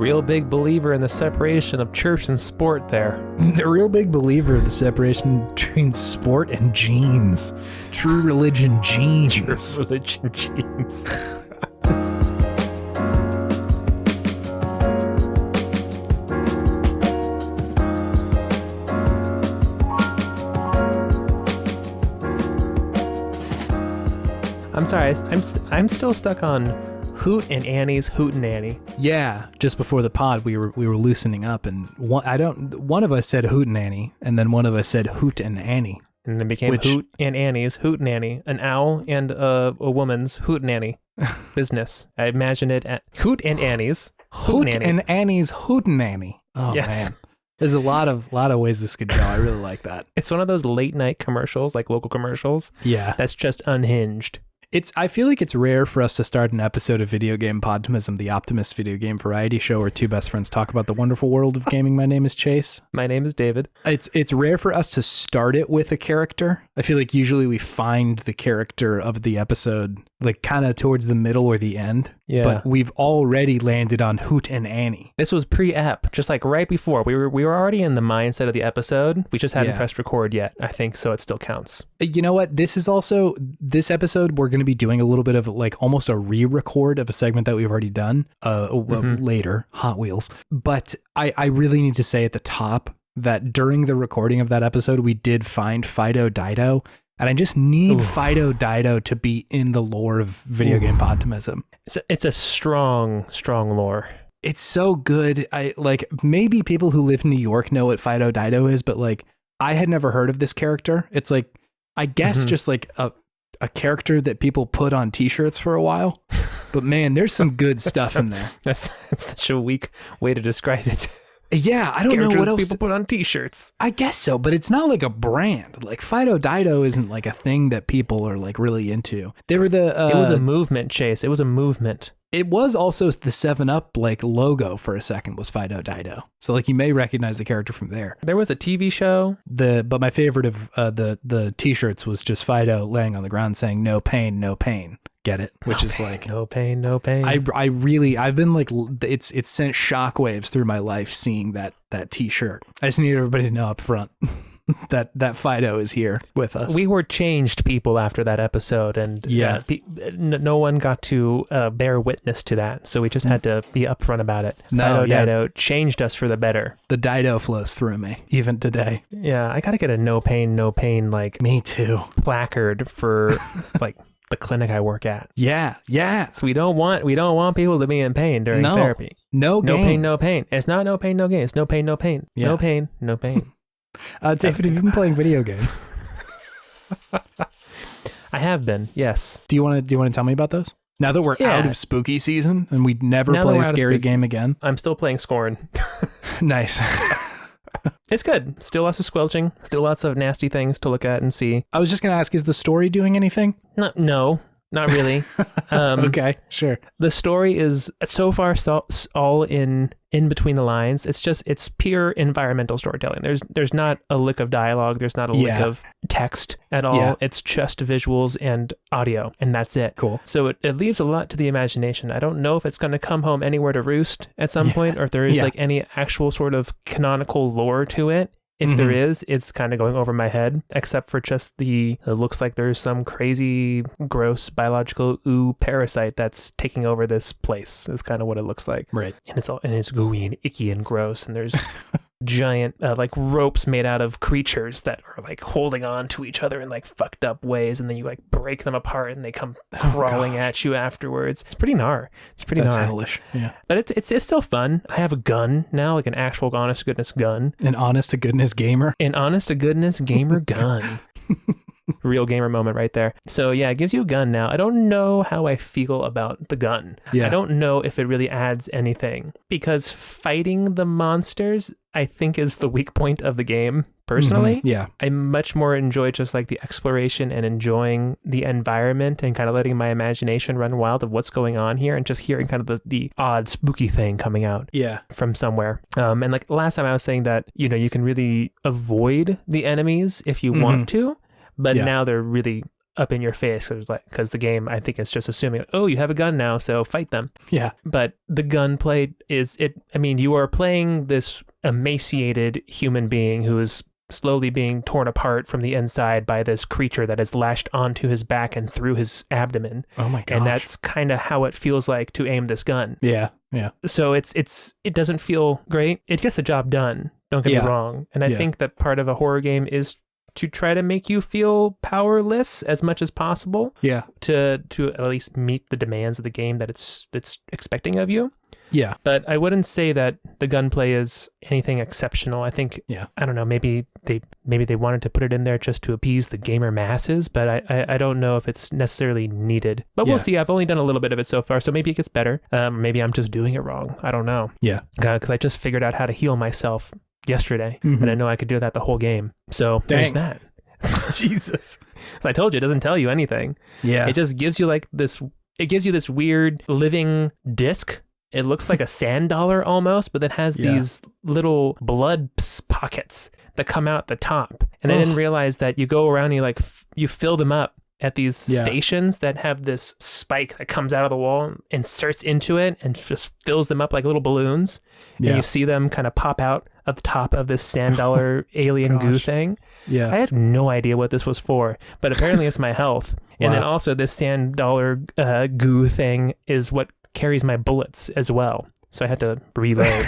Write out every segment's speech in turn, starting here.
real big believer in the separation of church and sport there. A real big believer of the separation between sport and genes. True religion genes. True religion genes. I'm sorry, I'm still stuck on Hootenanny's Hootenanny. Yeah, just before the pod, we were loosening up, and one of us said Hootenanny, and then one of us said Hootenanny, and then became Hootenanny's Hootenanny, an owl and a woman's Hootenanny business. I imagine it at Hootenanny's Hootenanny. Oh yes. Man. There's a lot of ways this could go. I really like that. It's one of those late night commercials, like local commercials. Yeah. That's just unhinged. I feel like it's rare for us to start an episode of Video Game Podtimism, the Optimist video game variety show where two best friends talk about the wonderful world of gaming. My name is Chase. My name is David. It's rare for us to start it with a character. I feel like usually we find the character of the episode like kind of towards the middle or the end. Yeah. But we've already landed on Hootenanny. This was pre-ep, just like right before. We were already in the mindset of the episode. We just hadn't pressed record yet, I think, so it still counts. You know what? This episode, we're going to be doing a little bit of like almost a re-record of a segment that we've already done later, Hot Wheels. But I really need to say at the top that during the recording of that episode, we did find Fido Dido. And I just need Fido Dido to be in the lore of Video Game Podtimism. It's a strong lore. It's so good. Maybe people who live in New York know what Fido Dido is, but like I had never heard of this character. It's like, I guess just like a character that people put on t-shirts for a while. But man, there's some good stuff in there. That's such a weak way to describe it. Yeah, I don't know what else people put on t-shirts. I guess so, but it's not like a brand. Like Fido Dido isn't like a thing that people are like really into. They were it was a movement, Chase. It was a movement. It was also the 7-Up like logo for a second was Fido Dido. So like you may recognize the character from there. There was a TV show. But my favorite of the t-shirts was just Fido laying on the ground saying "No pain, no pain." Get it? Which is like no pain, no pain. I've been like it's sent shockwaves through my life seeing that t-shirt. I just need everybody to know up front that Fido is here with us. We were changed people after that episode, and no one got to bear witness to that, so we just had to be upfront about it. Fido Dido changed us for the better. The Dido flows through me even today. Yeah, I gotta get a no pain like me too placard for like the clinic I work at. Yeah. So we don't want people to be in pain during therapy. No pain, no pain. It's not no pain, no gain. It's no pain, no pain. Yeah. No pain, no pain. David, have you been playing video games? I have been, yes. Do you want to tell me about those? Now that we're out of spooky season and we'd never play a scary game again. I'm still playing Scorn. Nice. It's good. Still lots of squelching. Still lots of nasty things to look at and see. I was just going to ask, is the story doing anything? No, not really. Okay, sure. The story is so far all in between the lines. It's pure environmental storytelling. There's not a lick of dialogue. There's not a lick of text at all. Yeah. It's just visuals and audio, and that's it. Cool. So it leaves a lot to the imagination. I don't know if it's going to come home anywhere to roost at some point, or if there is like any actual sort of canonical lore to it. If there is, it's kind of going over my head, except for just it looks like there's some crazy, gross biological parasite that's taking over this place. Is kind of what it looks like. Right. And it's gooey and icky and gross. And there's giant like ropes made out of creatures that are like holding on to each other in like fucked up ways. And then you like break them apart and they come crawling at you afterwards. It's pretty gnar. That's hellish. Yeah. But it's still fun. I have a gun now, like an actual honest to goodness gun. An honest to goodness gamer. An honest to goodness gamer gun. Real gamer moment right there. So yeah, it gives you a gun now. I don't know how I feel about the gun. Yeah. I don't know if it really adds anything, because fighting the monsters, I think, is the weak point of the game. Personally, yeah, I much more enjoy just like the exploration and enjoying the environment and kind of letting my imagination run wild of what's going on here, and just hearing kind of the odd spooky thing coming out from somewhere. And like last time I was saying that, you can really avoid the enemies if you want to. But now they're really up in your face because the game, I think, is just assuming, oh, you have a gun now, so fight them. Yeah. But the gunplay you are playing this emaciated human being who is slowly being torn apart from the inside by this creature that is lashed onto his back and through his abdomen. Oh my gosh. And that's kind of how it feels like to aim this gun. Yeah. Yeah. So it doesn't feel great. It gets the job done. Don't get me wrong. And I think that part of a horror game is to try to make you feel powerless as much as possible. Yeah. To at least meet the demands of the game that it's expecting of you. Yeah. But I wouldn't say that the gunplay is anything exceptional. I think, I don't know, maybe they wanted to put it in there just to appease the gamer masses, but I don't know if it's necessarily needed. But we'll see. I've only done a little bit of it so far, so maybe it gets better. Maybe I'm just doing it wrong. I don't know. Yeah. Because I just figured out how to heal myself yesterday, and I know I could do that the whole game. So there's that. Jesus. I told you, it doesn't tell you anything. Yeah. It just gives you this weird living disc. It looks like a sand dollar almost, but it has these little blood pockets that come out the top. And I didn't realize that you go around and you fill them up at these stations that have this spike that comes out of the wall, inserts into it, and just fills them up like little balloons. And you see them kind of pop out at the top of this sand dollar alien goo thing. Yeah. I had no idea what this was for, but apparently it's my health. And then also this sand dollar goo thing is what carries my bullets as well. So I had to reload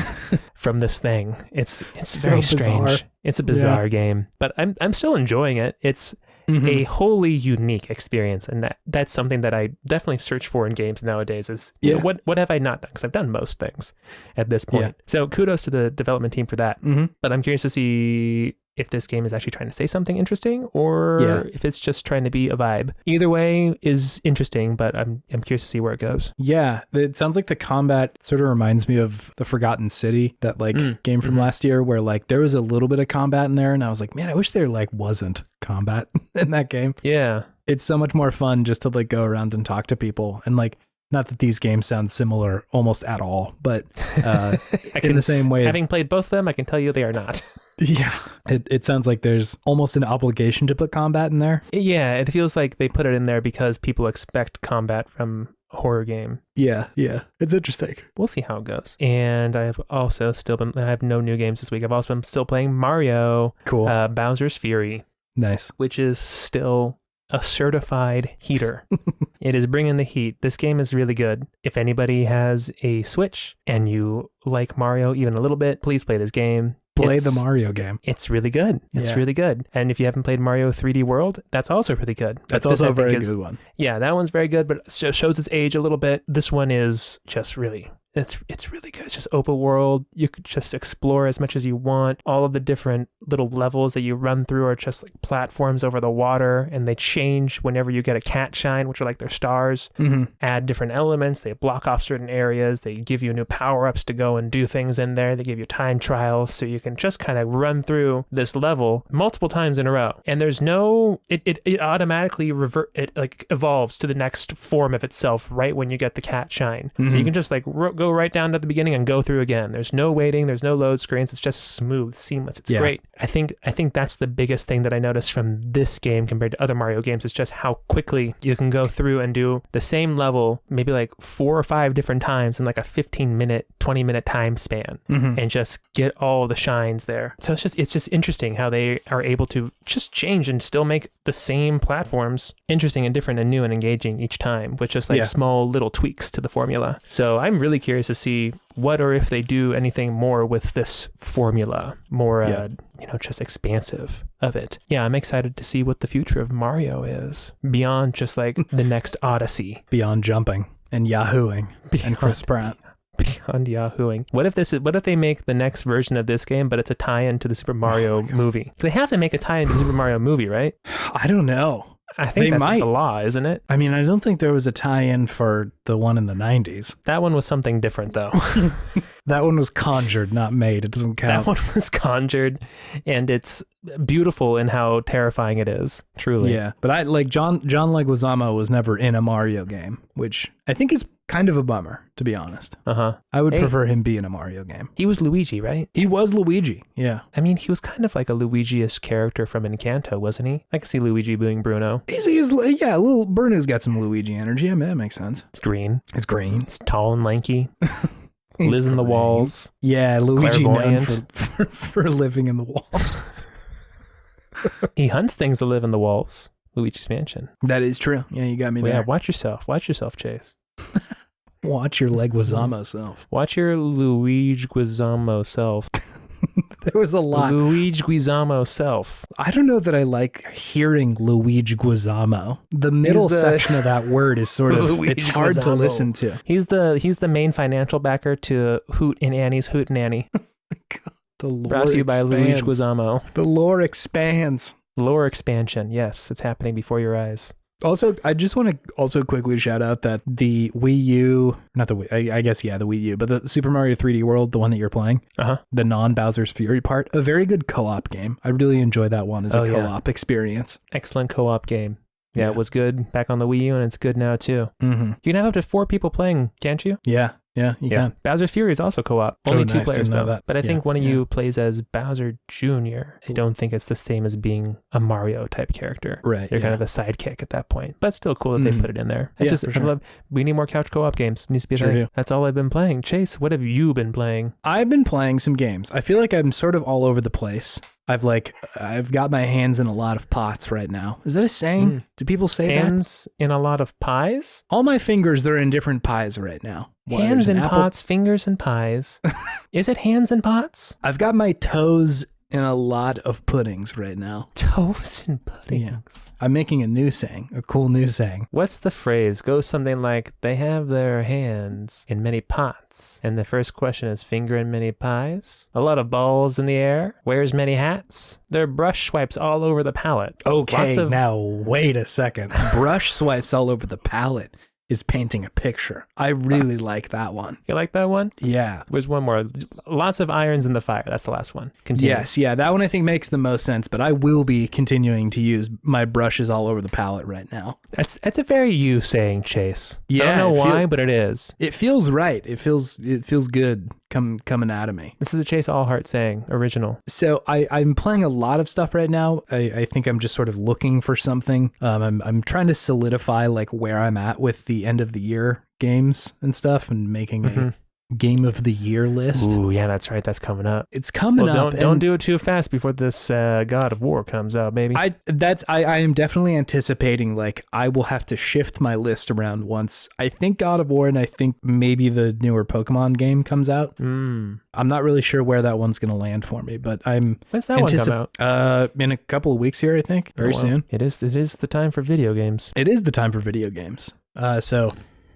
from this thing. It's so very strange. Bizarre. It's a bizarre game, but I'm still enjoying it. It's a wholly unique experience, and that's something that I definitely search for in games nowadays is you know, what have I not done? Because I've done most things at this point. So kudos to the development team for that. But I'm curious to see if this game is actually trying to say something interesting or if it's just trying to be a vibe. Either way is interesting, but I'm curious to see where it goes. Yeah, it sounds like the combat sort of reminds me of the Forgotten City, that game from last year where there was a little bit of combat in there and I was like, man, I wish there wasn't combat in that game. Yeah. It's so much more fun just to go around and talk to people and not that these games sound similar almost at all, but in the same way. Having played both of them, I can tell you they are not. Yeah. It sounds like there's almost an obligation to put combat in there. Yeah, it feels like they put it in there because people expect combat from a horror game. Yeah, yeah. It's interesting. We'll see how it goes. I have no new games this week. I've also been still playing Mario. Cool. Bowser's Fury. Nice. Which is still a certified heater. It is bringing the heat. This game is really good. If anybody has a Switch and you like Mario even a little bit, please play this game. Play the Mario game. It's really good. It's really good. And if you haven't played Mario 3D World, that's also really good. That's also a very good one. Yeah, that one's very good, but it shows its age a little bit. This one is just really... It's really good. It's just open world. You could just explore as much as you want. All of the different little levels that you run through are just platforms over the water, and they change whenever you get a cat shine, which are their stars. Add different elements. They block off certain areas. They give you new power-ups to go and do things in there. They give you time trials, so you can just kind of run through this level multiple times in a row. And there's no... It automatically evolves to the next form of itself right when you get the cat shine. So you can just go right down to the beginning and go through again. There's no waiting, there's no load screens. It's just smooth, seamless. It's great. I think that's the biggest thing that I noticed from this game compared to other Mario games is just how quickly you can go through and do the same level maybe 4 or 5 different times in a 15-minute, 20-minute time span and just get all the shines there. So it's just interesting how they are able to just change and still make the same platforms interesting and different and new and engaging each time with just small little tweaks to the formula. So I'm really curious to see what or if they do anything more with this formula, more just expansive of it. Yeah, I'm excited to see what the future of Mario is beyond just the next Odyssey, beyond jumping and yahooing and Chris Pratt. Beyond yahooing. What if they make the next version of this game, but it's a tie-in to the Super Mario movie? They have to make a tie-in to the Super Mario movie, right? I don't know. I think that's the law, isn't it? I mean, I don't think there was a tie-in for the one in the 90s. That one was something different, though. That one was conjured, not made. It doesn't count. That one was conjured, and it's beautiful in how terrifying it is, truly. Yeah, but John Leguizamo was never in a Mario game, which I think is kind of a bummer, to be honest. Uh-huh. I would prefer him be in a Mario game. He was Luigi, right? He was Luigi, yeah. I mean, he was kind of like a Luigi-ish character from Encanto, wasn't he? I can see Luigi being Bruno. Yeah, little Bruno's got some Luigi energy. I mean, that makes sense. It's green. It's green. It's tall and lanky. Lives in the walls. Yeah, Luigi known Clairvoyant. for living in the walls. He hunts things that live in the walls. Luigi's Mansion. That is true. Yeah, you got me there. Yeah, watch yourself. Watch yourself, Chase. Watch your Leguizamo self. Watch your Luigi Guizamo self. There was a lot. Luigi Guizamo self. I don't know that I like hearing Luigi Guizamo. The middle section of that word is sort of, it's hard to listen to. He's the main financial backer to Hootenanny's Hootenanny. The lore Brought to you by Luigi expands. Guizamo. The lore expands. Lore expansion. Yes, it's happening before your eyes. Also, I just want to also quickly shout out that the Wii U, not the Wii, I guess, yeah, the Wii U, but the Super Mario 3D World, the one that you're playing, the non-Bowser's Fury part, a very good co-op game. I really enjoy that one as a co-op experience. Excellent co-op game. Yeah, it was good back on the Wii U, and it's good now, too. Mm-hmm. You can have up to 4 people playing, can't you? Yeah, you can. Bowser's Fury is also co-op. Only 2 players, though. That. But I think one of you plays as Bowser Jr. I don't think it's the same as being a Mario-type character. Right, You're kind of a sidekick at that point. But still cool that they put it in there. For sure. We need more couch co-op games. It needs to be a thing. That's all I've been playing. Chase, what have you been playing? I've been playing some games. I feel like I'm sort of all over the place. I've got my hands in a lot of pots right now. Is that a saying? Do people say hands in a lot of pies? All my fingers, they're in different pies right now. Hands in pots, fingers in pies. Is it hands in pots? I've got my toes in a lot of puddings right now. Toes in puddings. Yeah. I'm making a new saying, a cool new saying. What's the phrase? Goes something like, they have their hands in many pots. And the first question is, finger in many pies? A lot of balls in the air? Wears many hats? Their brush swipes all over the palette. Okay, now wait a second. Brush swipes all over the palette is painting a picture. I really like that one. You like that one? Yeah. There's one more. Lots of irons in the fire. That's the last one. Continue. Yes, yeah. That one I think makes the most sense, but I will be continuing to use my brushes all over the palette right now. That's a very you saying, Chase. Yeah, I don't know why, but it is. It feels right. It feels good coming out of me. This is a Chase Allhart saying, original. So I'm playing a lot of stuff right now. I think I'm just sort of looking for something. I'm trying to solidify like where I'm at with the end of the year games and stuff, and making a game of the year list. Ooh, yeah, that's right. That's coming up. It's coming up. Don't do it too fast before this God of War comes out, baby. I am definitely anticipating like I will have to shift my list around once I think God of War and I think maybe the newer Pokemon game comes out. I'm not really sure where that one's going to land for me, but I'm When's that one come out? In a couple of weeks here, I think. Very soon. It is the time for video games. It is the time for video games. So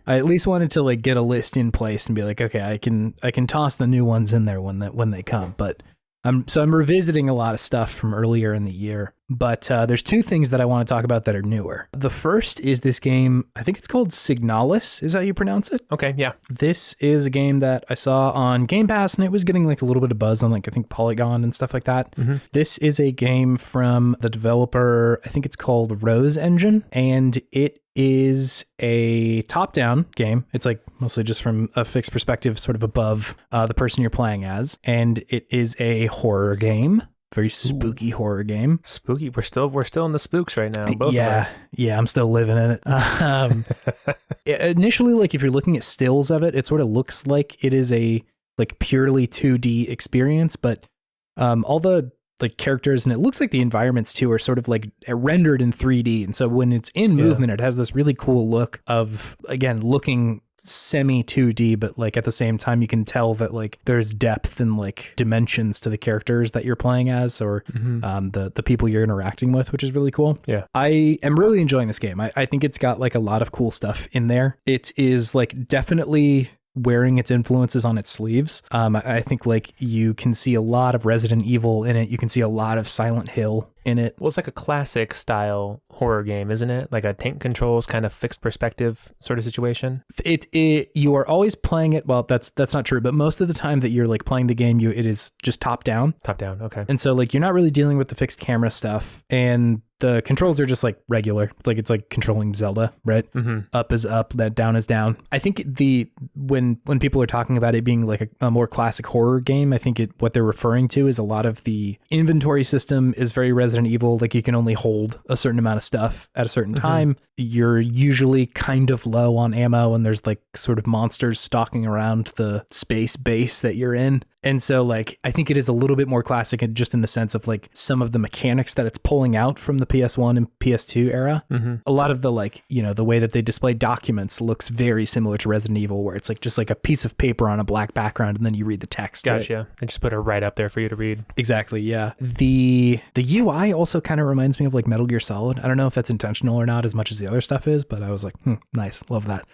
I at least wanted to like get a list in place and be like, okay, I can toss the new ones in there when they come. But I'm revisiting a lot of stuff from earlier in the year. But there's 2 things that I want to talk about that are newer. The first is this game, I think it's called SIGNALIS, is how you pronounce it? Okay, yeah. This is a game that I saw on Game Pass, and it was getting like a little bit of buzz on like I think Polygon and stuff like that. This is a game from the developer, I think it's called Rose Engine, and it is a top-down game. It's like mostly just from a fixed perspective, sort of above the person you're playing as, and it is a horror game. Very spooky horror game. Spooky. We're still in the spooks right now. Both of us. Yeah, I'm still living in it. Initially, like if you're looking at stills of it, it sort of looks like it is a like purely 2D experience, but all the like characters and it looks like the environments too are sort of like rendered in 3D. And so when it's in movement, it has this really cool look of, again, looking semi 2D, but like at the same time, you can tell that like there's depth and like dimensions to the characters that you're playing as, or the people you're interacting with, which is really cool. Yeah. I am really enjoying this game. I think it's got like a lot of cool stuff in there. It is like definitely wearing its influences on its sleeves. I think like you can see a lot of Resident Evil in it. You can see a lot of Silent Hill in it. Well, it's like a classic style horror game, isn't it? Like a tank controls kind of fixed perspective sort of situation. You are always playing it. Well, that's not true, but most of the time that you're like playing the game, it is just top down. Top down, okay. And so like you're not really dealing with the fixed camera stuff, and the controls are just like regular, like it's like controlling Zelda, right? Mm-hmm. Up is up, that down is down. I think when people are talking about it being like a more classic horror game, I think what they're referring to is a lot of the inventory system is very Resident Evil. Like you can only hold a certain amount of stuff at a certain time. You're usually kind of low on ammo, and there's like sort of monsters stalking around the space base that you're in. And so like, I think it is a little bit more classic, and just in the sense of like some of the mechanics that it's pulling out from the PS1 and PS2 era. A lot of the like, the way that they display documents looks very similar to Resident Evil, where it's like just like a piece of paper on a black background and then you read the text. Gotcha. Right? And just put it right up there for you to read. Exactly. Yeah. The UI also kind of reminds me of like Metal Gear Solid. I don't know if that's intentional or not as much as the other stuff is, but I was like, nice. Love that.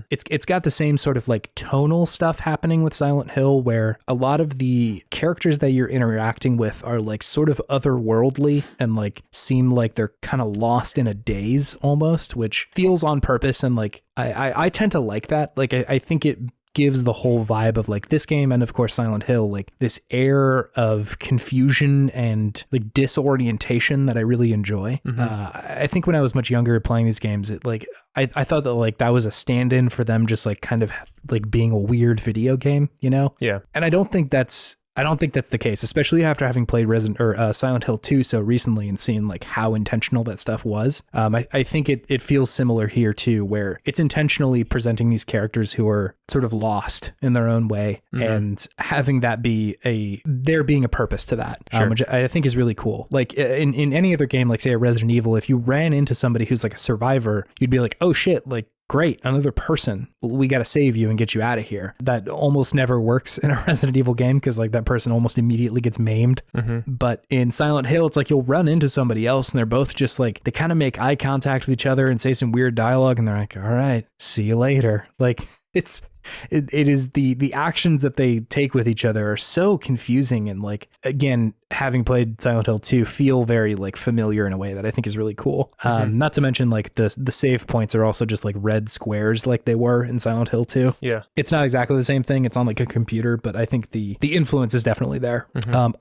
It's got the same sort of like tonal stuff happening with Silent Hill, where a lot of the characters that you're interacting with are like sort of otherworldly and like seem like they're kind of lost in a daze almost, which feels on purpose. And like, I tend to like that. Like, I think it gives the whole vibe of like this game, and of course Silent Hill, like this air of confusion and like disorientation that I really enjoy. I think when I was much younger playing these games, it like I thought that like that was a stand-in for them just like kind of like being a weird video game, Yeah. And I don't think that's the case, especially after having played Silent Hill 2 so recently and seeing like how intentional that stuff was. I think it feels similar here too, where it's intentionally presenting these characters who are sort of lost in their own way, and having that be there being a purpose to that, which I think is really cool. Like in any other game, like say a Resident Evil, if you ran into somebody who's like a survivor, you'd be like, oh shit, like, great, another person. We got to save you and get you out of here. That almost never works in a Resident Evil game, because like that person almost immediately gets maimed. But in Silent Hill, it's like you'll run into somebody else and they're both just like, they kind of make eye contact with each other and say some weird dialogue, and they're like, all right, see you later. Like it is the actions that they take with each other are so confusing, and like, again, having played Silent Hill 2, feel very like familiar in a way that I think is really cool. Not to mention like the save points are also just like red squares like they were in Silent Hill 2. Yeah. It's not exactly the same thing. It's on like a computer, but I think the influence is definitely there.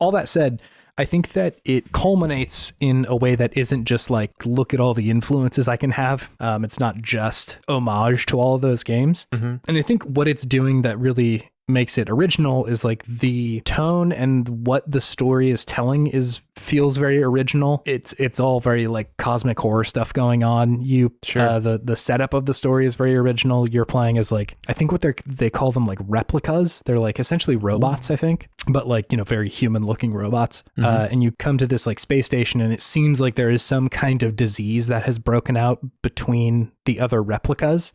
All that said, I think that it culminates in a way that isn't just like, look at all the influences I can have. It's not just homage to all of those games. And I think what it's doing that really makes it original is like the tone and what the story is telling feels very original. It's all very like cosmic horror stuff going on. The setup of the story is very original. You're playing as like, I think what they call them like replicas. They're like essentially robots, I think, but like, very human looking robots. And you come to this like space station, and it seems like there is some kind of disease that has broken out between the other replicas.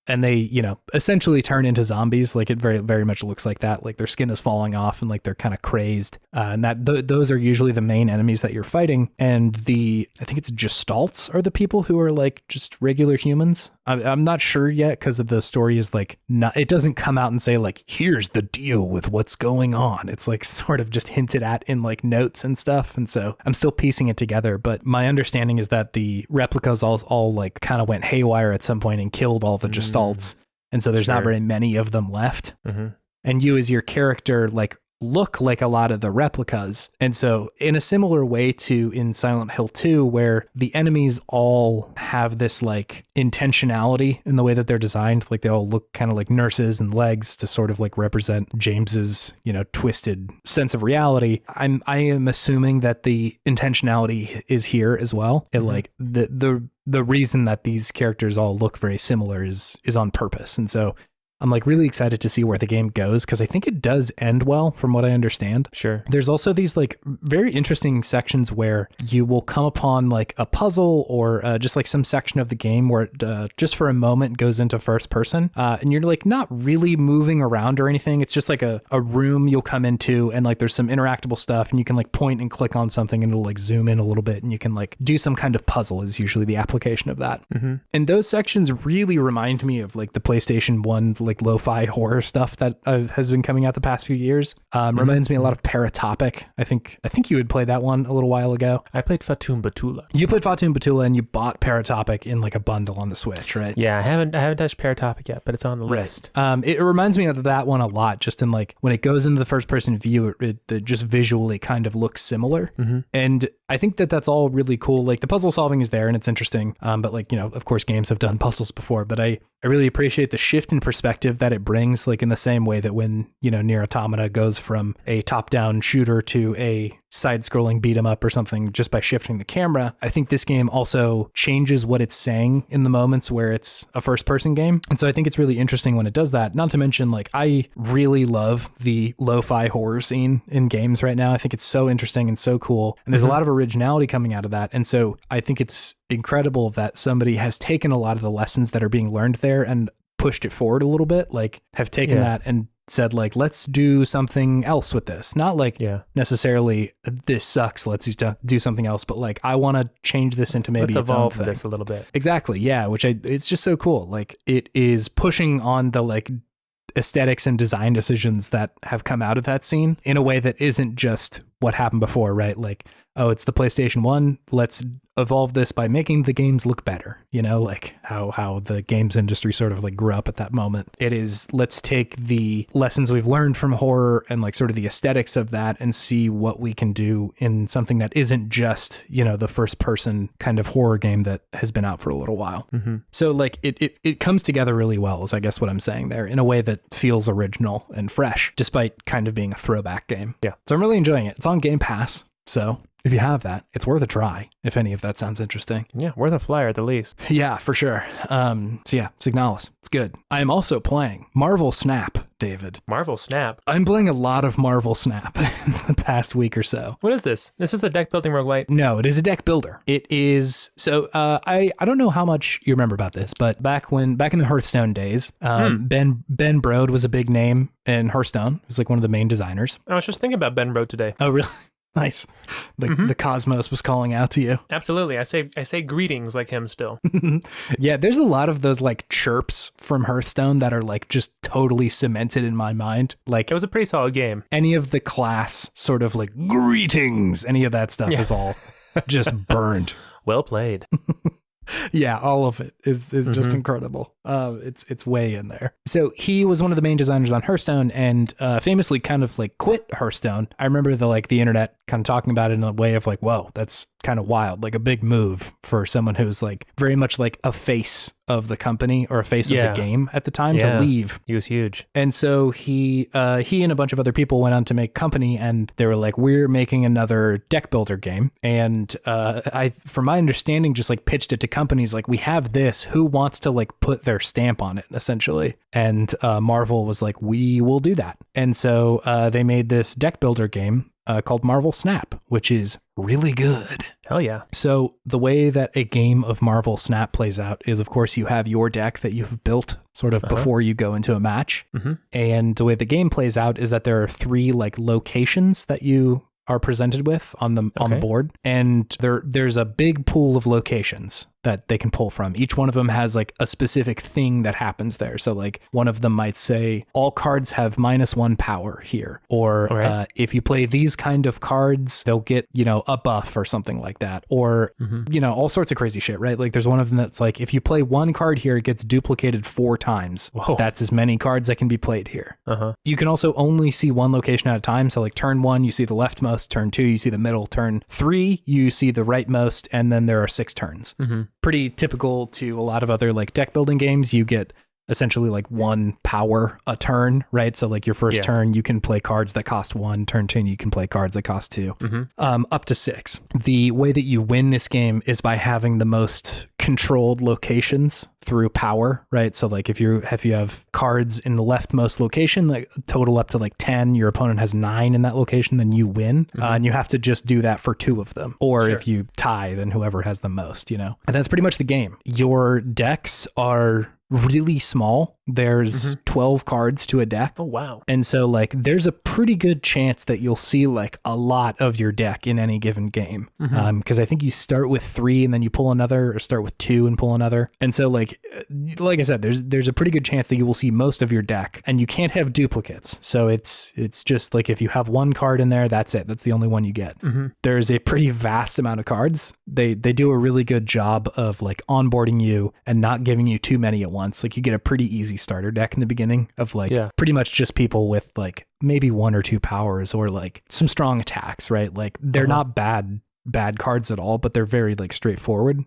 And they, essentially turn into zombies. Like it very, very much looks like that. Like their skin is falling off and like they're kind of crazed. And those are usually the main enemies that you're fighting. And I think it's Gestalts are the people who are like just regular humans. I'm not sure yet, because of the story is like, it doesn't come out and say like, here's the deal with what's going on. It's like sort of just hinted at in like notes and stuff. And so I'm still piecing it together. But my understanding is that the replicas all like kind of went haywire at some point and killed all the Gestalts. And so there's not very many of them left. And you as your character like look like a lot of the replicas. And so in a similar way to in Silent Hill 2, where the enemies all have this like intentionality in the way that they're designed, like they all look kind of like nurses and legs to sort of like represent James's, twisted sense of reality. I am assuming that the intentionality is here as well. And like the reason that these characters all look very similar is on purpose. And so I'm like really excited to see where the game goes, because I think it does end well from what I understand. Sure. There's also these like very interesting sections where you will come upon like a puzzle or just like some section of the game where it just for a moment goes into first person, and you're like not really moving around or anything. It's just like a room you'll come into, and like there's some interactable stuff, and you can like point and click on something and it'll like zoom in a little bit, and you can like do some kind of puzzle is usually the application of that. And those sections really remind me of like the PlayStation 1 like lo-fi horror stuff that has been coming out the past few years. Reminds me a lot of Paratopic. I think you had played that one a little while ago. I played Fatum Batula. You played Fatum Batula and you bought Paratopic in like a bundle on the Switch, right? Yeah, I haven't touched Paratopic yet, but it's on the list. It reminds me of that one a lot, just in like when it goes into the first person view, it just visually kind of looks similar. And I think that's all really cool. Like the puzzle solving is there and it's interesting. But like, of course games have done puzzles before, but I really appreciate the shift in perspective that it brings, like in the same way that when, Nier Automata goes from a top-down shooter to a side-scrolling beat 'em up or something just by shifting the camera. I think this game also changes what it's saying in the moments where it's a first-person game. And so I think it's really interesting when it does that. Not to mention, like, I really love the lo-fi horror scene in games right now. I think it's so interesting and so cool. And there's a lot of originality coming out of that. And so I think it's incredible that somebody has taken a lot of the lessons that are being learned there and pushed it forward a little bit, like have taken that and said like, let's do something else with this. Not like necessarily this sucks, let's do something else, but like I want to change this into maybe let's evolve its own thing. This a little bit. Exactly. Yeah. Which it's just so cool. Like it is pushing on the like aesthetics and design decisions that have come out of that scene in a way that isn't just what happened before, right? Like, oh, it's the PlayStation 1. Let's evolve this by making the games look better, like how the games industry sort of like grew up at that moment. It is, let's take the lessons we've learned from horror and like sort of the aesthetics of that and see what we can do in something that isn't just, the first person kind of horror game that has been out for a little while. So like it comes together really well, is I guess what I'm saying there, in a way that feels original and fresh, despite kind of being a throwback game. Yeah. So I'm really enjoying it. It's on Game Pass. So if you have that, it's worth a try, if any of that sounds interesting. Yeah, worth a flyer at the least. Yeah, for sure. So yeah, Signalis. It's good. I am also playing Marvel Snap, David. Marvel Snap? I'm playing a lot of Marvel Snap in the past week or so. What is this? This is a deck building roguelite? No, it is a deck builder. It is, so I don't know how much you remember about this, but back in the Hearthstone days, Ben Brode was a big name in Hearthstone. He was like one of the main designers. I was just thinking about Ben Brode today. Oh, really? Nice. The cosmos was calling out to you. Absolutely. I say greetings like him still. Yeah, there's a lot of those like chirps from Hearthstone that are like just totally cemented in my mind. Like it was a pretty solid game. Any of the class sort of like greetings, any of that stuff is all just burned. Well played. Yeah, all of it is just incredible. It's way in there. So he was one of the main designers on Hearthstone and famously kind of like quit Hearthstone. I remember the internet kind of talking about it in a way of like, whoa, that's kind of wild, like a big move for someone who's like very much like a face of the company or a face of the game at the time to leave. He was huge. And so he and a bunch of other people went on to make Company, and they were like, we're making another deck builder game. And I, from my understanding, just like pitched it to companies like, we have this, who wants to like put their stamp on it essentially. And Marvel was like, we will do that. And so they made this deck builder game called Marvel Snap, which is really good. Hell yeah. So the way that a game of Marvel Snap plays out is, of course, you have your deck that you've built sort of before you go into a match. And the way the game plays out is that there are 3 like locations that you are presented with on the board, and there's a big pool of locations that they can pull from. Each one of them has like a specific thing that happens there. So like one of them might say all cards have -1 power here, or if you play these kind of cards, they'll get, a buff or something like that, or all sorts of crazy shit, right? Like there's one of them that's like, if you play one card here, it gets duplicated 4 times. Whoa. That's as many cards that can be played here. You can also only see one location at a time. So like turn 1, you see the leftmost, turn 2, you see the middle, turn 3, you see the rightmost, and then there are 6 turns. Pretty typical to a lot of other like deck building games. You get essentially like 1 power a turn, right? So like your first turn, you can play cards that cost 1. Turn 2, you can play cards that cost 2, up to 6. The way that you win this game is by having the most controlled locations through power, right? So like if you have cards in the leftmost location, like total up to like 10, your opponent has 9 in that location, then you win. And you have to just do that for 2 of them. Or if you tie, then whoever has the most, And that's pretty much the game. Your decks are really small. There's 12 cards to a deck. Oh, wow. And so like there's a pretty good chance that you'll see like a lot of your deck in any given game. Because I think you start with 3 and then you pull another, or start with 2 and pull another. And so like I said, there's a pretty good chance that you will see most of your deck, and you can't have duplicates. So it's just like if you have one card in there, that's it. That's the only one you get. There's a pretty vast amount of cards. They do a really good job of like onboarding you and not giving you too many at once. Like you get a pretty easy starter deck in the beginning of like pretty much just people with like maybe 1 or 2 powers or like some strong attacks, right? Like they're not bad cards at all, but they're very like straightforward.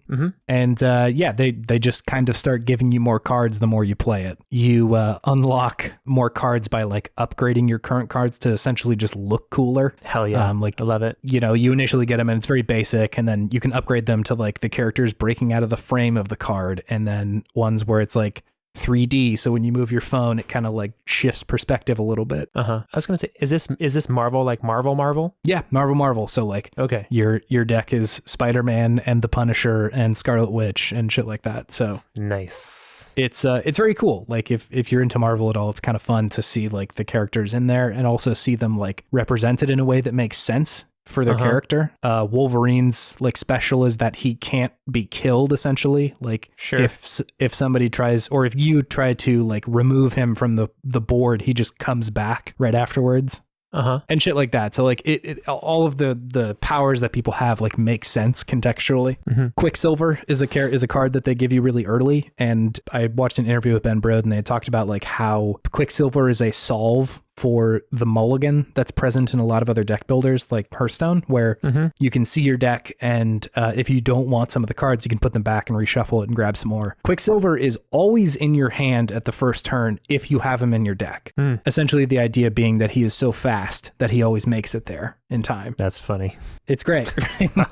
And they just kind of start giving you more cards the more you play it. You unlock more cards by like upgrading your current cards to essentially just look cooler. Hell yeah. Like I love it. You know, you initially get them and it's very basic, and then you can upgrade them to like the characters breaking out of the frame of the card, and then ones where it's like 3D, so when you move your phone it kind of like shifts perspective a little bit. I was gonna say, is this Marvel, like Marvel? Yeah, Marvel. So like okay, your deck is Spider-Man and the Punisher and Scarlet Witch and shit like that. So nice. It's very cool. Like if you're into Marvel at all, it's kind of fun to see like the characters in there and also see them like represented in a way that makes sense for their character. Wolverine's like special is that he can't be killed, essentially. Like if somebody tries, or if you try to like remove him from the board, he just comes back right afterwards. And shit like that. So like it all of the powers that people have like make sense contextually. Quicksilver is a card that they give you really early, and I watched an interview with Ben Brode and they had talked about like how Quicksilver is a solve for the mulligan that's present in a lot of other deck builders like Hearthstone, where you can see your deck, and if you don't want some of the cards, you can put them back and reshuffle it and grab some more. Quicksilver is always in your hand at the first turn if you have him in your deck. Essentially the idea being that he is so fast that he always makes it there in time. That's funny. It's great.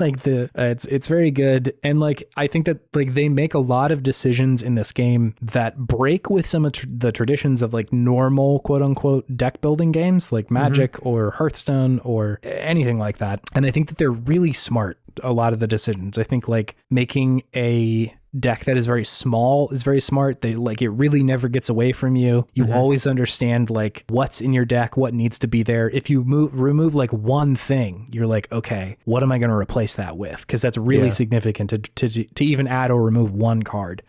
Like it's very good. And like I think that like they make a lot of decisions in this game that break with some of the traditions of like normal quote unquote deck building games like Magic or Hearthstone or anything like that. And I think that they're really smart, a lot of the decisions. I think like making a deck that is very small is very smart. They like it really never gets away from you. You always understand like what's in your deck, what needs to be there. If you remove like one thing, you're like, okay, what am I going to replace that with? Because that's really significant to even add or remove one card.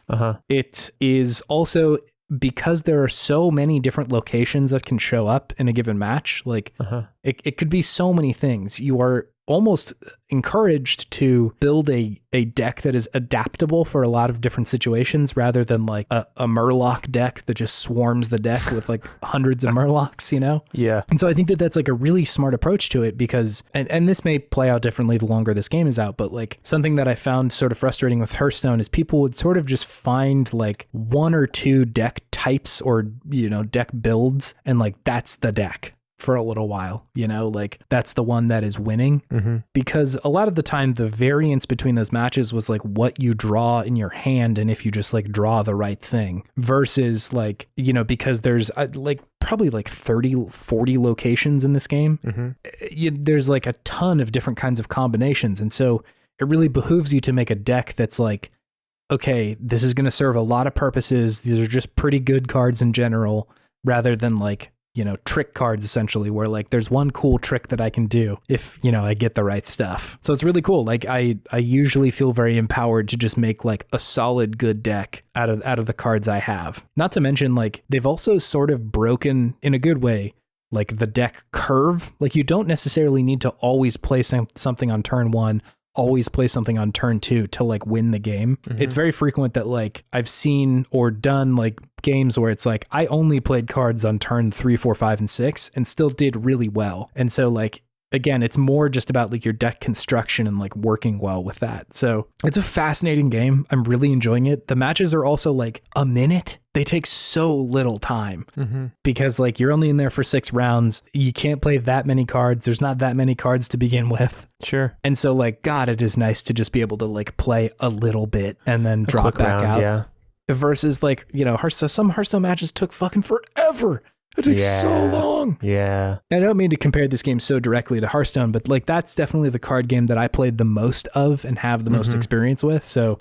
It is also, because there are so many different locations that can show up in a given match, like it could be so many things. You are almost encouraged to build a deck that is adaptable for a lot of different situations, rather than like a Murloc deck that just swarms the deck with like hundreds of Murlocs, you know? Yeah. And so I think that that's like a really smart approach to it, because, and this may play out differently the longer this game is out, but like something that I found sort of frustrating with Hearthstone is people would sort of just find like 1 or 2 deck types or, you know, deck builds, and like that's the deck for a little while, you know, like that's the one that is winning. Because a lot of the time the variance between those matches was like what you draw in your hand and if you just like draw the right thing, versus like, you know, because there's like probably like 30-40 locations in this game. There's like a ton of different kinds of combinations, and so it really behooves you to make a deck that's like, okay, this is going to serve a lot of purposes, these are just pretty good cards in general, rather than like, you know, trick cards essentially, where like there's one cool trick that I can do if, you know, I get the right stuff. So it's really cool. Like I usually feel very empowered to just make like a solid good deck out of the cards I have. Not to mention like they've also sort of broken in a good way like the deck curve. Like you don't necessarily need to always play something on turn 1, always play something on turn 2 to like win the game. It's very frequent that like I've seen or done like games where it's like I only played cards on turn 3, 4, 5, and 6 and still did really well. And so like, again, it's more just about like your deck construction and like working well with that. So it's a fascinating game. I'm really enjoying it. The matches are also like a minute. They take so little time because like you're only in there for 6 rounds. You can't play that many cards. There's not that many cards to begin with. Sure. And so like, God, it is nice to just be able to like play a little bit and then drop back out. Yeah. Versus like, you know, some Hearthstone matches took fucking forever. It takes so long. Yeah. I don't mean to compare this game so directly to Hearthstone, but like that's definitely the card game that I played the most of and have the most experience with. So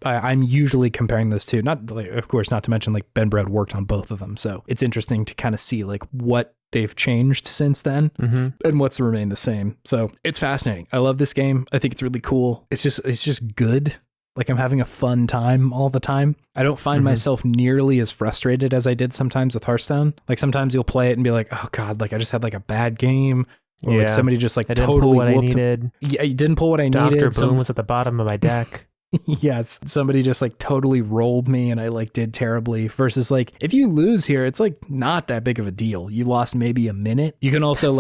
I'm usually comparing those two. Not like, of course, not to mention like Ben Brode worked on both of them. So it's interesting to kind of see like what they've changed since then and what's remained the same. So it's fascinating. I love this game. I think it's really cool. It's just good. Like I'm having a fun time all the time. I don't find myself nearly as frustrated as I did sometimes with Hearthstone. Like sometimes you'll play it and be like, oh God, like I just had like a bad game. Or like somebody just like totally what I needed. Yeah, you didn't pull what I needed. Dr. Boom was at the bottom of my deck. Yes, somebody just like totally rolled me and I like did terribly versus like if you lose here, it's like not that big of a deal. You lost maybe a minute. You can also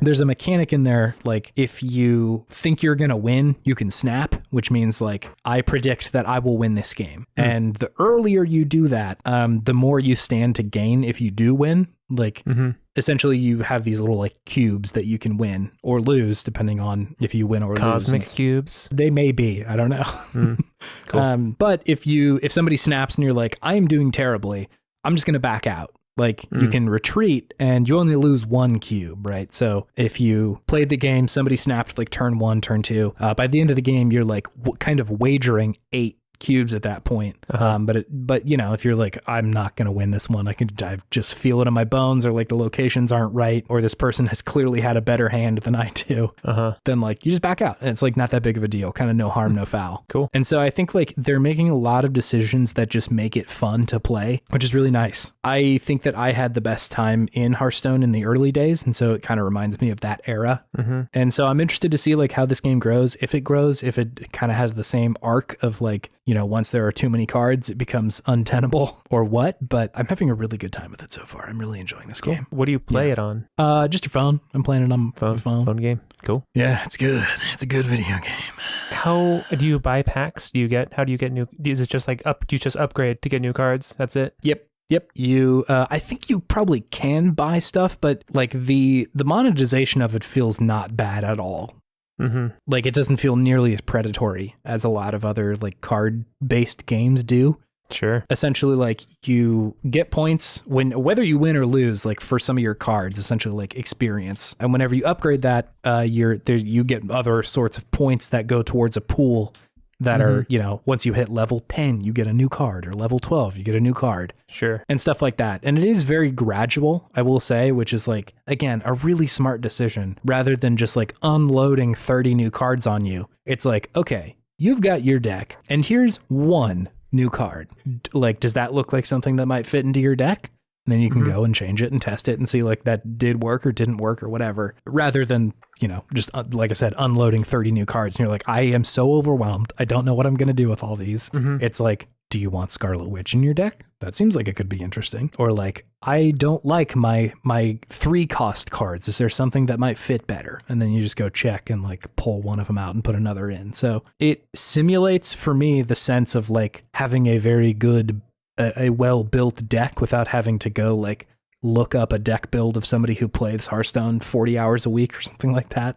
there's a mechanic in there. Like if you think you're going to win, you can snap, which means like I predict that I will win this game. And the earlier you do that, the more you stand to gain if you do win. Like essentially you have these little like cubes that you can win or lose depending on if you win or lose. Cosmic cubes. They may be, I don't know. Cool. But if somebody snaps and you're like, I am doing terribly, I'm just going to back out. Like you can retreat and you only lose one cube, right? So if you played the game, somebody snapped like turn 1, turn 2, by the end of the game, you're like kind of wagering 8 cubes at that point. But you know, if you're like, I'm not going to win this one, I just feel it in my bones, or like the locations aren't right, or this person has clearly had a better hand than I do, then like you just back out and it's like not that big of a deal, kind of no harm, no foul. Cool. And so I think like they're making a lot of decisions that just make it fun to play, which is really nice. I think that I had the best time in Hearthstone in the early days. And so it kind of reminds me of that era. And so I'm interested to see like how this game grows, if it kind of has the same arc of like, you know, once there are too many cards, it becomes untenable or what, but I'm having a really good time with it so far. I'm really enjoying this game. What do you play it on? Just your phone. I'm playing it on my phone. Phone game. Cool. Yeah, it's good. It's a good video game. How do you buy packs? How do you get new? Is it just like do you just upgrade to get new cards? That's it? Yep. You, I think you probably can buy stuff, but like the monetization of it feels not bad at all. Like it doesn't feel nearly as predatory as a lot of other like card-based games do. Sure. Essentially, like you get points whether you win or lose, like for some of your cards, essentially like experience. And whenever you upgrade that, you get other sorts of points that go towards a pool that are, you know, once you hit level 10, you get a new card, or level 12, you get a new card. Sure. And stuff like that. And it is very gradual, I will say, which is like, again, a really smart decision rather than just like unloading 30 new cards on you. It's like, okay, you've got your deck and here's one new card. Like, does that look like something that might fit into your deck? And then you can go and change it and test it and see like that did work or didn't work or whatever, rather than, you know, just like I said, unloading 30 new cards. And you're like, I am so overwhelmed. I don't know what I'm going to do with all these. It's like, do you want Scarlet Witch in your deck? That seems like it could be interesting. Or like, I don't like my 3-cost cards. Is there something that might fit better? And then you just go check and like pull one of them out and put another in. So it simulates for me the sense of like having a very good, a well-built deck without having to go like look up a deck build of somebody who plays Hearthstone 40 hours a week or something like that.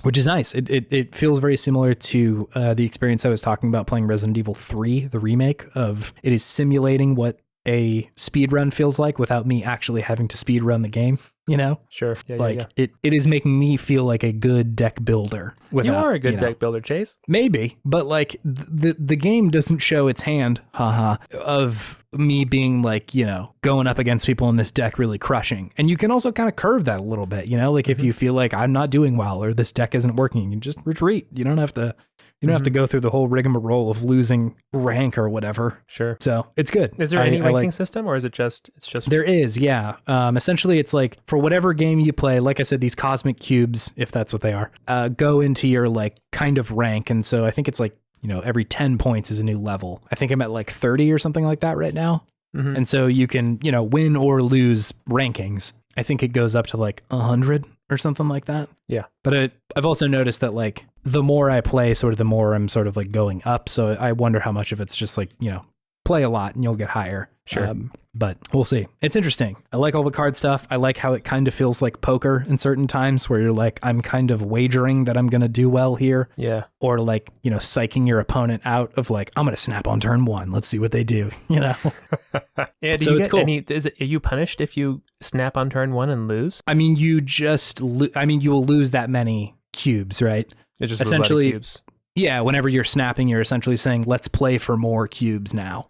Which is nice. It feels very similar to the experience I was talking about playing Resident Evil 3, the remake of it is simulating what a speedrun feels like without me actually having to speedrun the game, you know? Sure. It is making me feel like a good deck builder. You are a good deck builder, Chase. Maybe, but like the game doesn't show its hand, of me being like, you know, going up against people in this deck really crushing. And you can also kind of curve that a little bit, you know, like if you feel like I'm not doing well or this deck isn't working, you just retreat. You don't have to go through the whole rigmarole of losing rank or whatever. Sure. So it's good. Is there any ranking system, or is it's just there is, yeah. Essentially it's like for whatever game you play, like I said, these cosmic cubes, if that's what they are, go into your like kind of rank. And so I think it's like, you know, every 10 points is a new level. I think I'm at like 30 or something like that right now. And so you can, you know, win or lose rankings. I think it goes up to like 100 or something like that. Yeah. But I've also noticed that like the more I play, sort of the more I'm sort of like going up. So I wonder how much of it's just like, you know, play a lot and you'll get higher. Sure. But we'll see. It's interesting. I like all the card stuff. I like how it kind of feels like poker in certain times where you're like, I'm kind of wagering that I'm going to do well here. Yeah. Or like, psyching your opponent out of like, I'm going to snap on turn 1. Let's see what they do, Yeah, so it's cool. Are you punished if you snap on turn 1 and lose? I mean, you will lose that many cubes, right? It's just essentially cubes. Yeah, whenever you're snapping, you're essentially saying, let's play for more cubes now.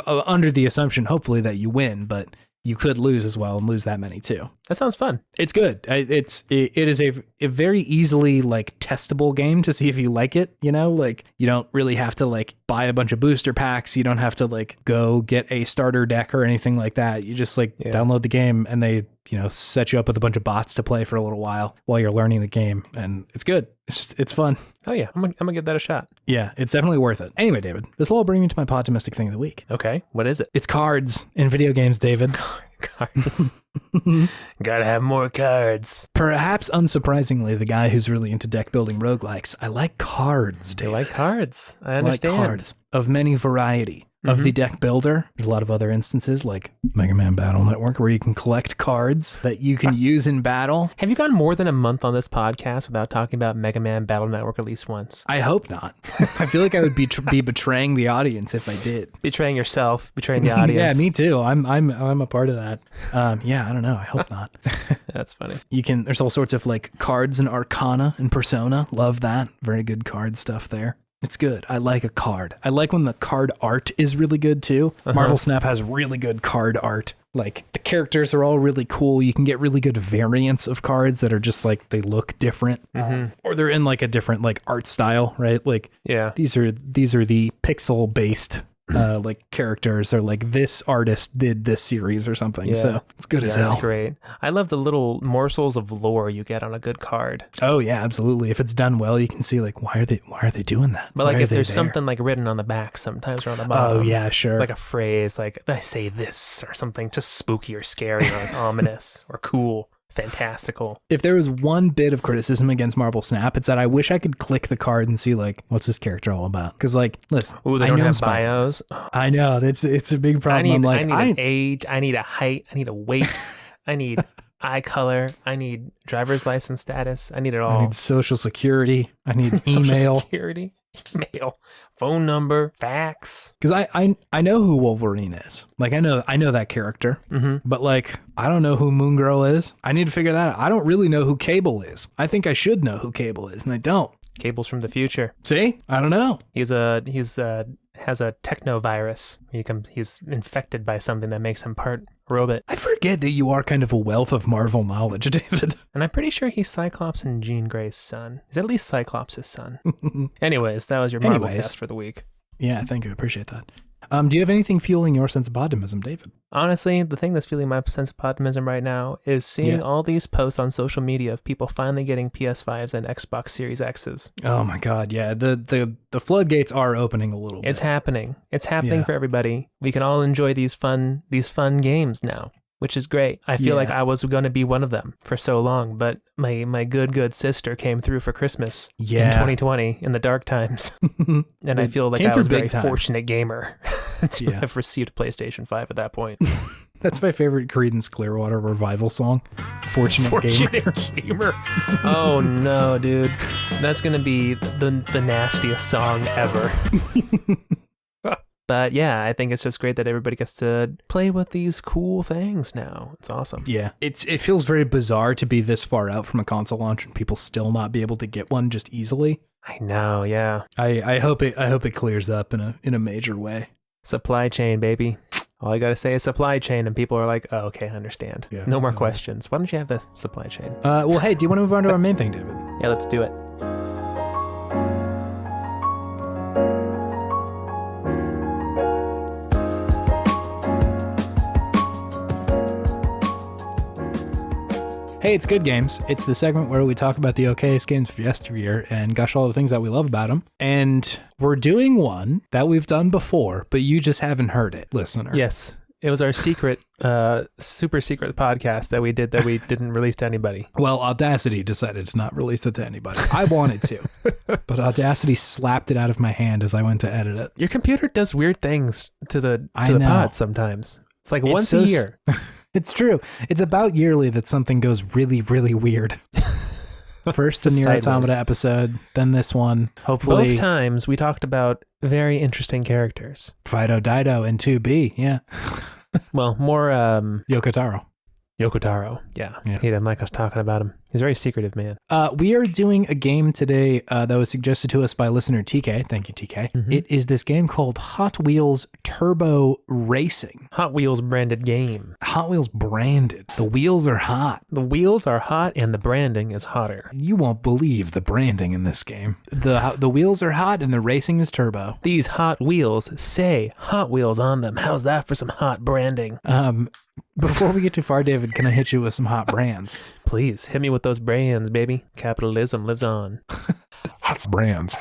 Under the assumption, hopefully, that you win, but you could lose as well and lose that many too. That sounds fun. It's good. It is a very easily like testable game to see if you like it, like you don't really have to like buy a bunch of booster packs. You don't have to like go get a starter deck or anything like that. You just download the game and they, set you up with a bunch of bots to play for a little while you're learning the game, and it's good. It's fun. Oh yeah, I'm gonna give that a shot. Yeah, it's definitely worth it. Anyway, David, this will all bring me to my optimistic thing of the week. Okay, what is it? It's cards in video games, David. Cards. Gotta have more cards. Perhaps unsurprisingly, the guy who's really into deck building roguelikes, I like cards, David. I like cards. I understand. I like cards of many variety. Of the deck builder, there's a lot of other instances like Mega Man Battle Network where you can collect cards that you can use in battle. Have you gone more than a month on this podcast without talking about Mega Man Battle Network at least once? I hope not. I feel like I would be betraying the audience if I did. Betraying yourself, betraying the audience. Yeah, me too. I'm a part of that. Yeah, I don't know. I hope not. That's funny. There's all sorts of like cards and Arcana and Persona. Love that. Very good card stuff there. It's good. I like a card. I like when the card art is really good too. Marvel Snap has really good card art. Like the characters are all really cool. You can get really good variants of cards that are just like they look different, or they're in like a different like art style, right? Like these are the pixel based like characters, or like this artist did this series or something. Yeah. So it's good as hell. That's great. I love the little morsels of lore you get on a good card. Oh yeah, absolutely. If it's done well, you can see like why are they doing that? But like if there's something like written on the back sometimes or on the bottom. Oh yeah, sure. Like a phrase like I say this or something just spooky or scary or like ominous or cool. Fantastical. If there was one bit of criticism against Marvel Snap, it's that I wish I could click the card and see like, what's this character all about? Because like, listen, they don't have bios. I know it's a big problem. I need an age. I need a height. I need a weight. I need eye color. I need driver's license status. I need it all. I need social security. I need email. Social security, email, phone number, fax. Because I know who Wolverine is. Like I know that character. But like I don't know who Moon Girl is. I need to figure that out. I don't really know who Cable is. I think I should know who Cable is, and I don't. Cable's from the future. See? I don't know. He's has a techno virus. He's infected by something that makes him part robot. I forget that you are kind of a wealth of Marvel knowledge, David. And I'm pretty sure he's Cyclops and Jean Grey's son. He's at least Cyclops' son. Anyways, that was your Marvel cast for the week. Yeah, thank you. Appreciate that. Do you have anything fueling your sense of optimism, David? Honestly, the thing that's fueling my sense of optimism right now is seeing all these posts on social media of people finally getting PS5s and Xbox Series X's. Oh my God, yeah. The floodgates are opening a little bit. It's happening. It's happening for everybody. We can all enjoy these fun games now, which is great. I feel like I was going to be one of them for so long, but my good sister came through for Christmas in 2020 in the dark times. And I feel like I was a very fortunate gamer to have received PlayStation 5 at that point. That's my favorite Creedence Clearwater Revival song. Fortunate Gamer. Oh no, dude. That's going to be the nastiest song ever. But yeah, I think it's just great that everybody gets to play with these cool things now. It's awesome. Yeah, it feels very bizarre to be this far out from a console launch and people still not be able to get one just easily. I know, yeah. I hope it clears up in a major way. Supply chain, baby. All I gotta say is supply chain, and people are like, "Oh, okay, I understand. Yeah, no more questions. Why don't you have the supply chain?" Well, hey, do you want to move on to our main thing, David? Yeah, let's do it. Hey, it's Good Games. It's the segment where we talk about the okayest games for yesteryear and gush all the things that we love about them. And we're doing one that we've done before, but you just haven't heard it, listener. Yes. It was our secret, super secret podcast that we did that we didn't release to anybody. Well, Audacity decided to not release it to anybody. I wanted to. but Audacity slapped it out of my hand as I went to edit it. Your computer does weird things to the pod sometimes. It's like once a year. It's true. It's about yearly that something goes really, really weird. First the Nier Automata episode, then this one. Hopefully, both times we talked about very interesting characters. Fido Dido and 2B, yeah. Well, more Yoko Taro, yeah. He didn't like us talking about him. He's a very secretive man. We are doing a game today that was suggested to us by listener TK. Thank you, TK. Mm-hmm. It is this game called Hot Wheels Turbo Racing. Hot Wheels branded game. Hot Wheels branded. The wheels are hot. The wheels are hot and the branding is hotter. You won't believe the branding in this game. The wheels are hot and the racing is turbo. These hot wheels say Hot Wheels on them. How's that for some hot branding? Before we get too far, David, can I hit you with some hot brands? Please, hit me with those brands, baby. Capitalism lives on. Hot brands.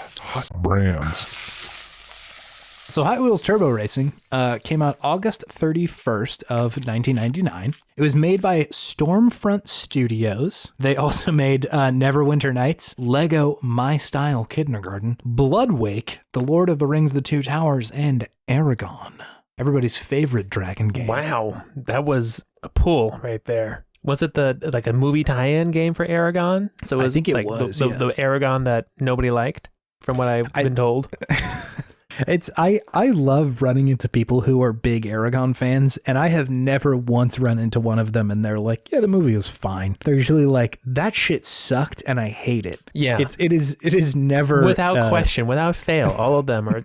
So Hot Wheels Turbo Racing came out August 31st of 1999. It was made by Stormfront Studios. They also made Neverwinter Nights, Lego My Style Kindergarten, Bloodwake, The Lord of the Rings, The Two Towers, and Aragon. Everybody's favorite dragon game. Wow, that was a pull right there. Was it like a movie tie-in game for Aragon? So I think it was the Aragon that nobody liked, from what I've been told. I love running into people who are big Aragon fans, and I have never once run into one of them and they're like, yeah, the movie was fine. They're usually like, that shit sucked and I hate it. Yeah. It is never without question, without fail. All of them are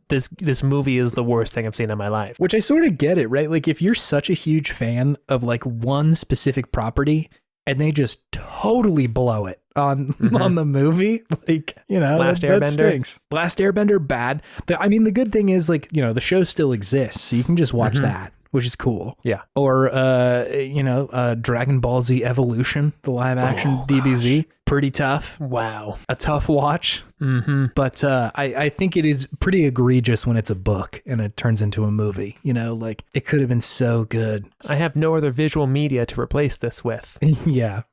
this movie is the worst thing I've seen in my life. Which I sort of get it, right? Like if you're such a huge fan of like one specific property and they just totally blow it on the movie, like, you know, that stinks. Last Airbender, bad. The good thing is, like, you know, the show still exists, so you can just watch that, which is cool. Yeah. Or, Dragon Ball Z Evolution, the live action DBZ. Gosh. Pretty tough. Wow. A tough watch. Mm-hmm. But I think it is pretty egregious when it's a book and it turns into a movie. You know, like, it could have been so good. I have no other visual media to replace this with. Yeah.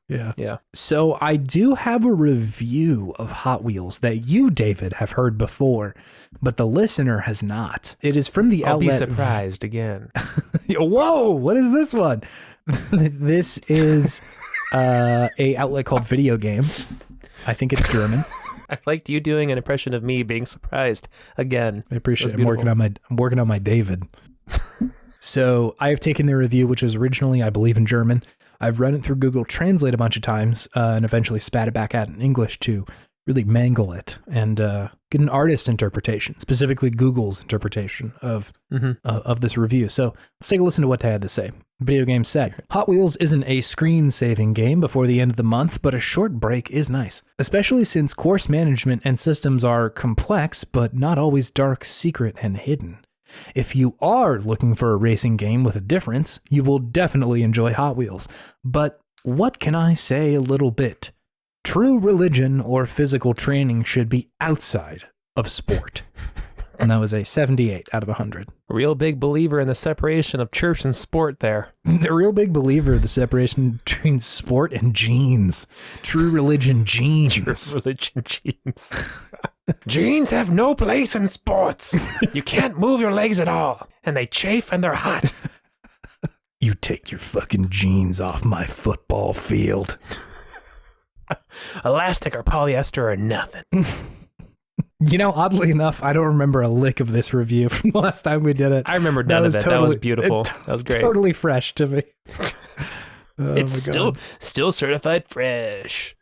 So I do have a review of Hot Wheels that you, David, have heard before, but the listener has not. It is from the outlet. I'll be surprised again. Whoa, what is this one? This is a outlet called Video Games. I think it's German. I liked you doing an impression of me being surprised again. I appreciate it. I'm working on my David. So I have taken the review, which was originally, I believe, in German. I've run it through Google Translate a bunch of times and eventually spat it back out in English to really mangle it and get an artist interpretation, specifically Google's interpretation of this review. So let's take a listen to what they had to say. Video Game said, Hot Wheels isn't a screen-saving game before the end of the month, but a short break is nice, especially since course management and systems are complex, but not always dark, secret, and hidden. If you are looking for a racing game with a difference, you will definitely enjoy Hot Wheels. But what can I say a little bit? True religion or physical training should be outside of sport. And that was a 78 out of 100. Real big believer in the separation of church and sport there. A real big believer of the separation between sport and genes. True religion genes. True religion genes. Genes have no place in sports. You can't move your legs at all. And they chafe and they're hot. You take your fucking jeans off my football field. Elastic or polyester or nothing. You know, oddly enough, I don't remember a lick of this review from the last time we did it. I remember none of it. That was beautiful. That was great. Totally fresh to me. It's still certified fresh.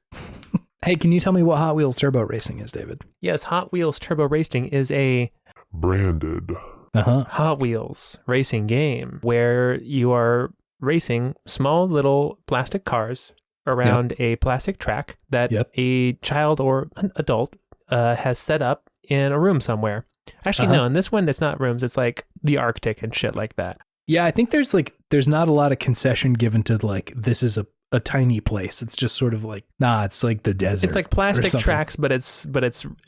Hey, can you tell me what Hot Wheels Turbo Racing is, David? Yes, Hot Wheels Turbo Racing is a branded Hot Wheels racing game where you are racing small little plastic cars around a plastic track that a child or an adult has set up in a room somewhere. Actually, no, in this one, it's not rooms. It's like the Arctic and shit like that. Yeah, I think there's not a lot of concession given to like, this is a tiny place. It's just sort of like, it's like the desert. It's like plastic tracks, but it's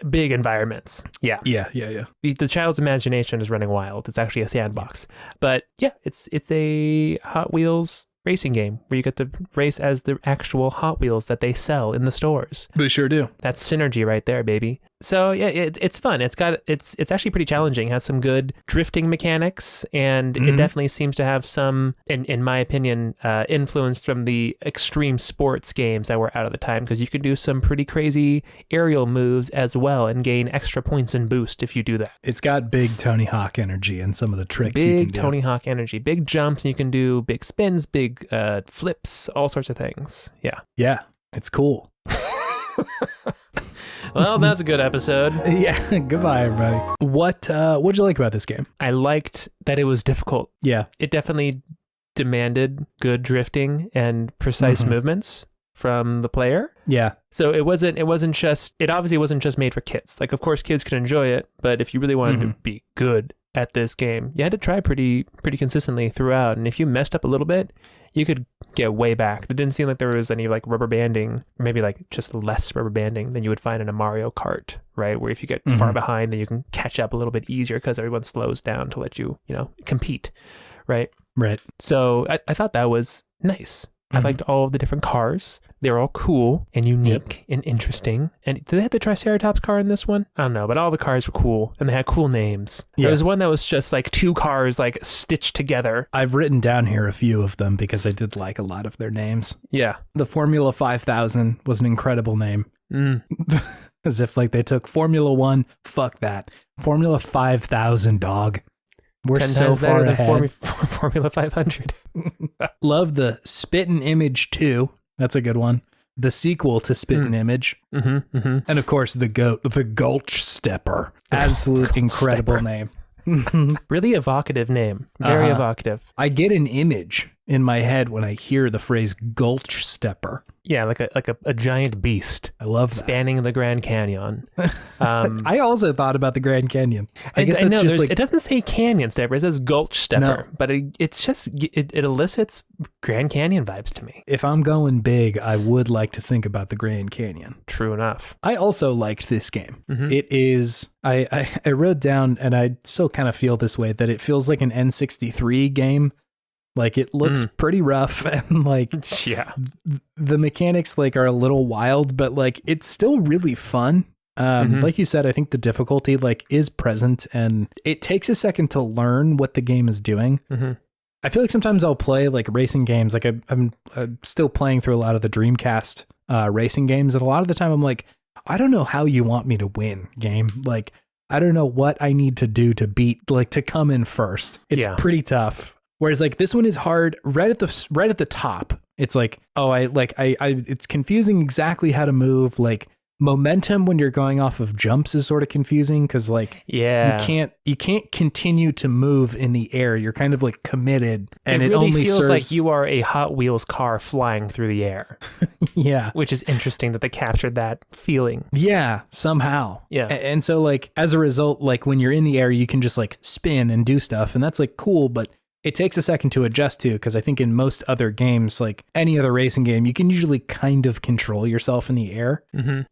big environments. Yeah. The child's imagination is running wild. It's actually a sandbox. But yeah, it's a Hot Wheels racing game where you get to race as the actual Hot Wheels that they sell in the stores. They sure do. That's synergy right there, baby. So yeah, it's fun. It's actually pretty challenging. It has some good drifting mechanics, and it definitely seems to have some, in my opinion, influence from the extreme sports games that were out at the time, because you can do some pretty crazy aerial moves as well and gain extra points and boost if you do that. It's got big Tony Hawk energy and some of the tricks you can do. Big Tony Hawk energy, big jumps, and you can do big spins, big flips, all sorts of things. Yeah. Yeah, it's cool. Well, that's a good episode. Yeah, goodbye, everybody. What'd you like about this game? I liked that it was difficult. Yeah. It definitely demanded good drifting and precise movements from the player. Yeah. So it obviously wasn't just made for kids. Like, of course, kids could enjoy it, but if you really wanted to be good at this game, you had to try pretty consistently throughout. And if you messed up a little bit, you could get way back. It didn't seem like there was any like rubber banding, or maybe like just less rubber banding than you would find in a Mario Kart, right? Where if you get far behind, then you can catch up a little bit easier because everyone slows down to let you, compete, right? Right. So I thought that was nice. I liked all of the different cars. They were all cool and unique and interesting. And did they have the Triceratops car in this one? I don't know, but all the cars were cool and they had cool names. Yeah. There was one that was just like two cars like stitched together. I've written down here a few of them because I did like a lot of their names. Yeah. The Formula 5000 was an incredible name. As if like they took Formula 1, fuck that. Formula 5000, dog. We're 10 so times far better than ahead. Formula 500. Love the Spittin' Image 2. That's a good one. The sequel to Spittin' Image. And of course, the GOAT, the Gulch Stepper. Absolute incredible name. Really evocative name. Very evocative. I get an image in my head when I hear the phrase Gulch Stepper. Yeah, like a giant beast. I love that. Spanning the Grand Canyon. I also thought about the Grand Canyon. I guess I that's know, just like... It doesn't say Canyon Stepper, it says Gulch Stepper, but it elicits Grand Canyon vibes to me. If I'm going big, I would like to think about the Grand Canyon. True enough. I also liked this game. It is... I wrote down, and I still kind of feel this way, that it feels like an N63 game. Like it looks pretty rough, and like the mechanics like are a little wild, but like it's still really fun. Like you said, I think the difficulty like is present, and it takes a second to learn what the game is doing. I feel like sometimes I'll play like racing games. Like I'm still playing through a lot of the Dreamcast racing games, and a lot of the time I'm like, I don't know how you want me to win, game. Like I don't know what I need to do to beat, like to come in first. It's pretty tough. Whereas like this one is hard right at the top. It's like, it's confusing exactly how to move. Like momentum when you're going off of jumps is sort of confusing because like you can't continue to move in the air. You're kind of like committed, and it really only feels serves... like you are a Hot Wheels car flying through the air. Yeah, which is interesting that they captured that feeling. Yeah, somehow. Yeah, and so like as a result, like when you're in the air, you can just like spin and do stuff, and that's like cool, but it takes a second to adjust to, because I think in most other games, like any other racing game, you can usually kind of control yourself in the air.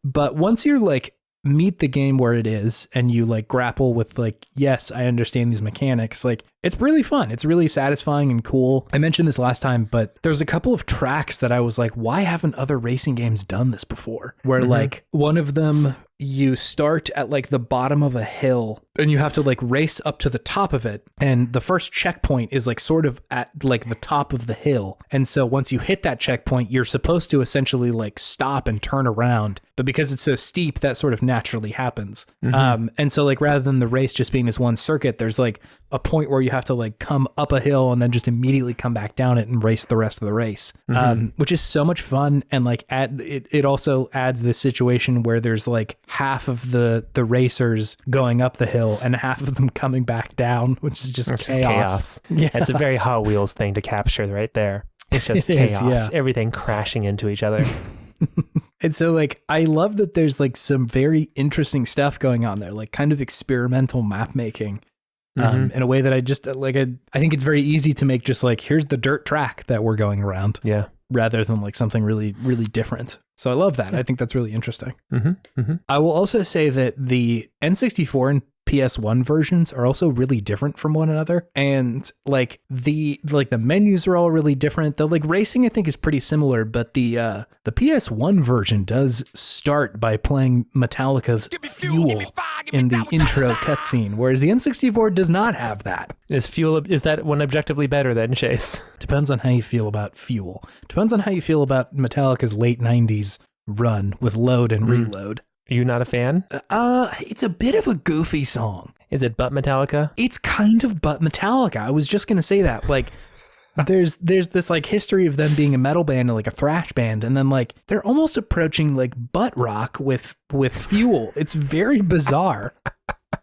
But once you're like meet the game where it is and you like grapple with like, yes, I understand these mechanics, like it's really fun. It's really satisfying and cool. I mentioned this last time, but there's a couple of tracks that I was like, why haven't other racing games done this before? Where like one of them, you start at like the bottom of a hill and you have to like race up to the top of it. And the first checkpoint is like sort of at like the top of the hill. And so once you hit that checkpoint, you're supposed to essentially like stop and turn around. But because it's so steep, that sort of naturally happens. And so like rather than the race just being this one circuit, there's like a point where you have to like come up a hill and then just immediately come back down it and race the rest of the race, which is so much fun. And like it also adds this situation where there's like half of the racers going up the hill and half of them coming back down, which is just chaos. Yeah, it's a very Hot Wheels thing to capture right there. It's just chaos, everything crashing into each other. And so like I love that there's like some very interesting stuff going on there, like kind of experimental map making. In a way that I just like, I think it's very easy to make just like, here's the dirt track that we're going around. Yeah. Rather than like something really, really different. So I love that. I think that's really interesting. I will also say that the N64 in PS1 versions are also really different from one another. And like the menus are all really different. The like racing I think is pretty similar, but the PS1 version does start by playing Metallica's Fuel in the intro cutscene, whereas the N64 does not have that. Is that one objectively better than Chase? Depends on how you feel about Fuel. Depends on how you feel about Metallica's late 90s run with Load and Reload. Are you not a fan? It's a bit of a goofy song. Is it butt Metallica? It's kind of butt Metallica. I was just gonna say that. Like, there's this like history of them being a metal band and like a thrash band, and then like they're almost approaching like butt rock with Fuel. It's very bizarre.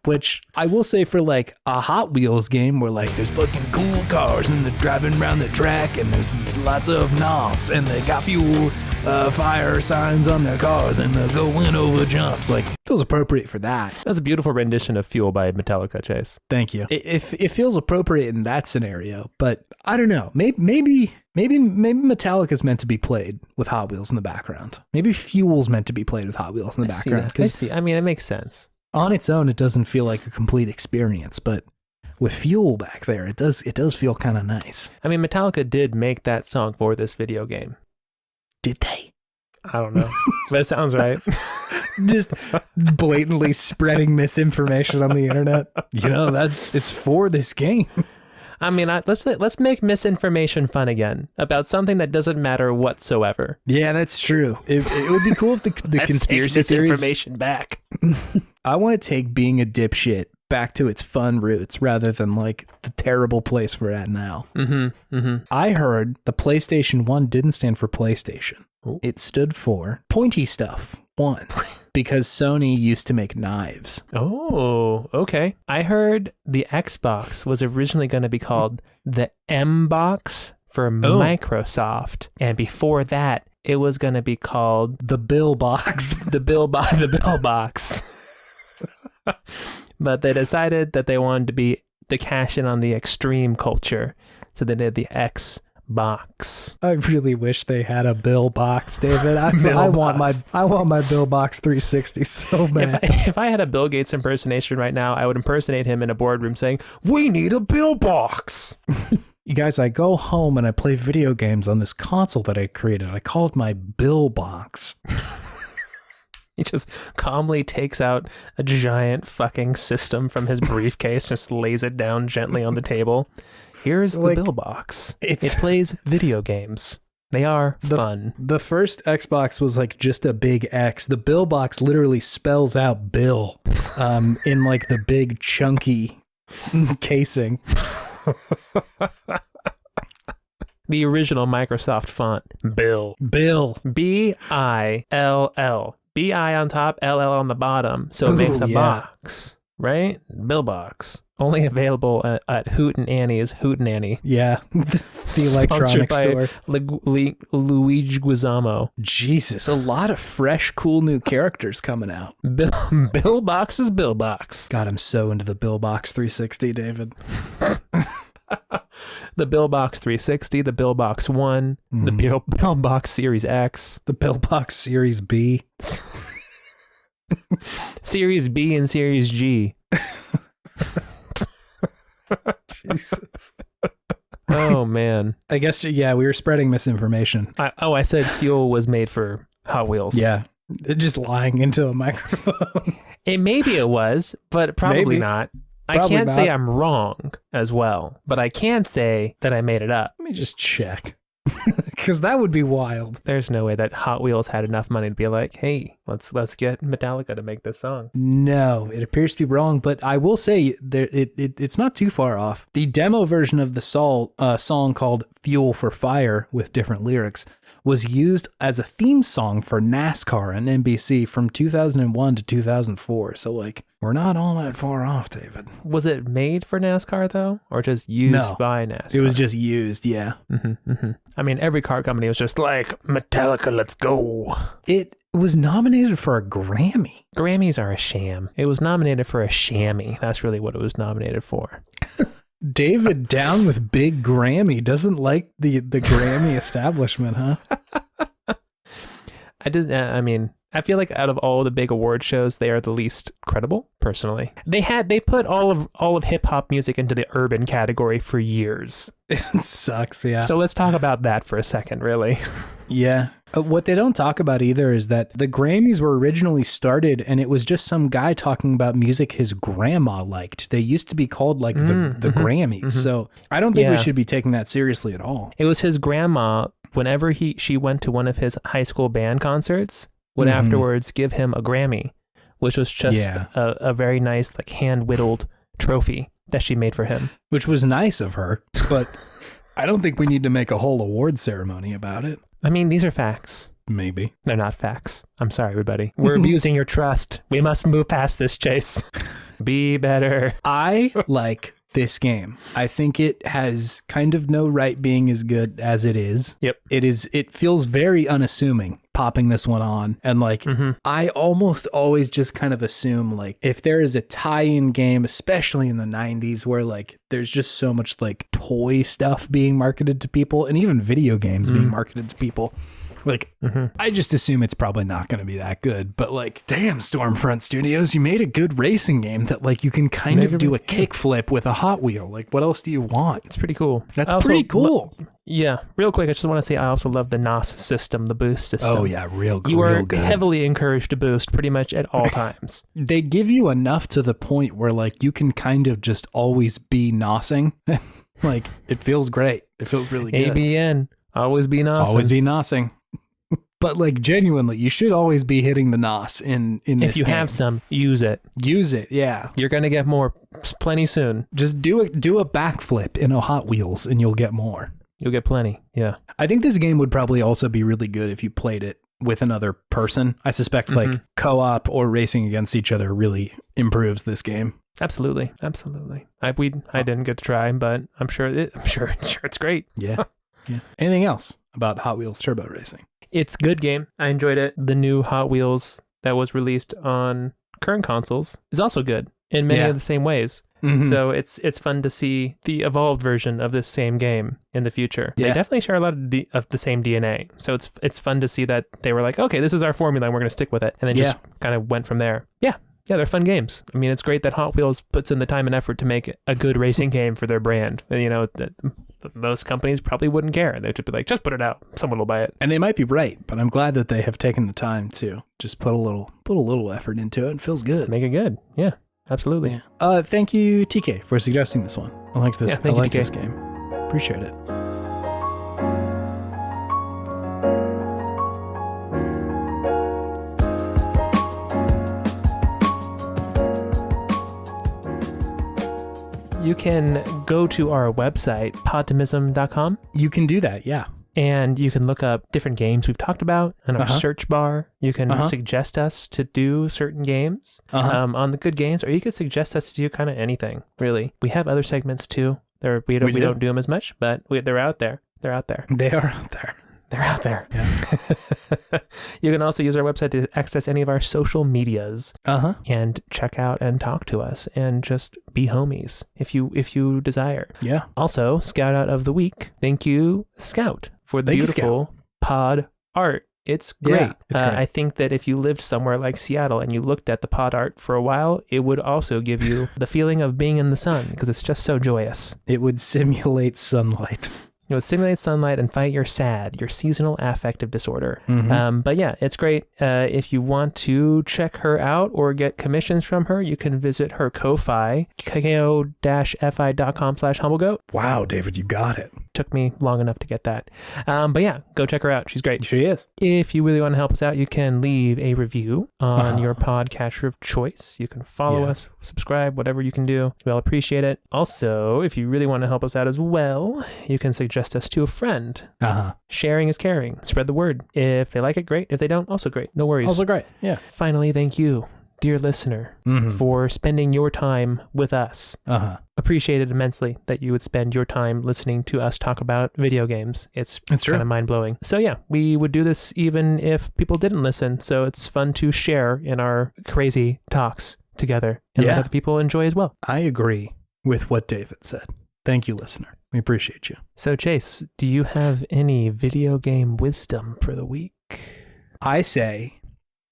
Which I will say for like a Hot Wheels game where like there's fucking cool cars and they're driving around the track and there's lots of knobs and they got fuel fire signs on their cars and they're going over jumps. Like, feels appropriate for that. That's a beautiful rendition of Fuel by Metallica, Chase. Thank you. It feels appropriate in that scenario, but I don't know. Maybe Metallica's meant to be played with Hot Wheels in the background. Maybe Fuel's meant to be played with Hot Wheels in the background. I see. I mean, it makes sense. On its own, it doesn't feel like a complete experience, but with Fuel back there, it does feel kind of nice. I mean, Metallica did make that song for this video game. Did they? I don't know. But it sounds right. Just blatantly spreading misinformation on the internet. You know, it's for this game. I mean, let's make misinformation fun again about something that doesn't matter whatsoever. Yeah, that's true. It would be cool if the conspiracy theories information back. I want to take being a dipshit back to its fun roots rather than like the terrible place we're at now. I heard the PlayStation 1 didn't stand for PlayStation. Ooh. It stood for Pointy Stuff 1 because Sony used to make knives. Oh, okay. I heard the Xbox was originally going to be called the M-Box for Microsoft. And before that, it was going to be called the Bill Box. The Bill Box. But they decided that they wanted to cash in on the extreme culture. So they did the Xbox. I really wish they had a Bill Box, David. I want my Bill Box 360 so bad. If I had a Bill Gates impersonation right now, I would impersonate him in a boardroom saying, "We need a Bill Box." You guys, I go home and I play video games on this console that I created. I call it my Bill Box. He just calmly takes out a giant fucking system from his briefcase, just lays it down gently on the table. Here's the Bill Box. It plays video games. They are fun. The first Xbox was like just a big X. The Bill Box literally spells out Bill in like the big chunky casing. The original Microsoft font. Bill. B-I-L-L. B-I on top, L-L on the bottom. So it makes a box, right? Bill Box. Only available at Hootenanny's Hootenanny. Yeah. The electronics store. Luigi Guizamo. Jesus, a lot of fresh, cool new characters coming out. Bill Box is Bill Box. God, I'm so into the Bill Box 360, David. The Bill Box 360, the Bill Box 1, the Bill Box Series X. The Bill Box Series B. Series B and Series G. Jesus. Oh, man. I guess, yeah, we were spreading misinformation. I said Fuel was made for Hot Wheels. Yeah. Just lying into a microphone. Maybe it was, but probably not. I can't say I'm wrong as well, but I can say that I made it up. Let me just check. Because that would be wild. There's no way that Hot Wheels had enough money to be like, hey, let's get Metallica to make this song. No, it appears to be wrong, but I will say it's not too far off. The demo version of the song called Fuel for Fire with different lyrics was used as a theme song for NASCAR on NBC from 2001 to 2004. So, like, we're not all that far off, David. Was it made for NASCAR, though? Or just used by NASCAR? It was just used, yeah. I mean, every car company was just like, Metallica, let's go. It was nominated for a Grammy. Grammys are a sham. It was nominated for a shammy. That's really what it was nominated for. David down with big Grammy. Doesn't like the Grammy establishment, huh? I mean, I feel like out of all the big award shows, they are the least credible, personally. They put all of hip hop music into the urban category for years. It sucks, yeah. So let's talk about that for a second, really. Yeah. What they don't talk about either is that the Grammys were originally started and it was just some guy talking about music his grandma liked. They used to be called like the Grammys. So I don't think we should be taking that seriously at all. It was his grandma, whenever she went to one of his high school band concerts, would afterwards give him a Grammy, which was just a very nice, like, hand-whittled trophy that she made for him. Which was nice of her, but I don't think we need to make a whole award ceremony about it. I mean, these are facts. Maybe. They're not facts. I'm sorry, everybody. We're abusing your trust. We must move past this, Chase. Be better. I like this game. I think it has kind of no right being as good as it is. Yep. It feels very unassuming popping this one on. And like, I almost always just kind of assume like if there is a tie-in game, especially in the 90s where like there's just so much like toy stuff being marketed to people and even video games being marketed to people. Like, I just assume it's probably not going to be that good. But like, damn, Stormfront Studios, you made a good racing game that like you can kind of do a kickflip with a Hot Wheel. Like, what else do you want? It's pretty cool. That's pretty cool. Yeah. Real quick, I just want to say I also love the NOS system, the boost system. Oh, yeah. Real good. You are heavily encouraged to boost pretty much at all times. They give you enough to the point where like you can kind of just always be NOSing. Like, it feels great. It feels really good. ABN. Always be NOSing. Always be NOSing. But like genuinely, you should always be hitting the NOS in this If you game. have some, use it. Use it, yeah. You're going to get more plenty soon. Just do a backflip in a Hot Wheels and you'll get more. You'll get plenty, yeah. I think this game would probably also be really good if you played it with another person. I suspect like co-op or racing against each other really improves this game. Absolutely. I didn't get to try, but I'm sure it's great. Yeah. Yeah. Anything else about Hot Wheels Turbo Racing? It's a good game. I enjoyed it. The new Hot Wheels that was released on current consoles is also good in many of the same ways. So it's fun to see the evolved version of this same game in the future. They definitely share a lot of the same DNA. So it's fun to see that they were like, okay, this is our formula and we're going to stick with it. And then just kind of went from there. Yeah, they're fun games. I mean, it's great that Hot Wheels puts in the time and effort to make a good racing game for their brand. And, you know, most companies probably wouldn't care. They'd just be like, just put it out. Someone will buy it. And they might be right, but I'm glad that they have taken the time to just put a little effort into it. It feels good. Make it good. Yeah, absolutely. Yeah. Thank you, TK, for suggesting this one. I like this. I like this game. Appreciate it. You can go to our website, podtimism.com. You can do that, yeah. And you can look up different games we've talked about in our search bar. You can suggest us to do certain games on the good games, or you could suggest us to do kind of anything, really. We have other segments too. We don't do them as much, but they're out there. They're out there. They are out there. They're out there. Yeah. You can also use our website to access any of our social medias and check out and talk to us and just be homies if you desire. Yeah. Also, Scout Out of the Week. Thank you, Scout, for the beautiful pod art. It's great. Yeah, it's great. I think that if you lived somewhere like Seattle and you looked at the pod art for a while, it would also give you the feeling of being in the sun because it's just so joyous. It would simulate sunlight. It would simulate sunlight and fight your SAD, your seasonal affective disorder. But yeah, it's great. If you want to check her out or get commissions from her, you can visit her Ko-Fi, ko-fi.com/humblegoat. Wow, David, you got it. Took me long enough to get that. But yeah, go check her out. She's great. She is. If you really want to help us out, you can leave a review on your podcatcher of choice. You can follow us, subscribe, whatever you can do. We'll appreciate it. Also, if you really want to help us out as well, you can suggest us to a friend. Sharing is caring. Spread the word. If they like it, great. If they don't, also great. No worries. Also great. Yeah. Finally, thank you, dear listener, for spending your time with us. Appreciate it immensely that you would spend your time listening to us talk about video games. It's kind of mind-blowing. So yeah, we would do this even if people didn't listen. So it's fun to share in our crazy talks together and let other people enjoy as well. I agree with what David said. Thank you, listener. We appreciate you. So Chase, do you have any video game wisdom for the week? I say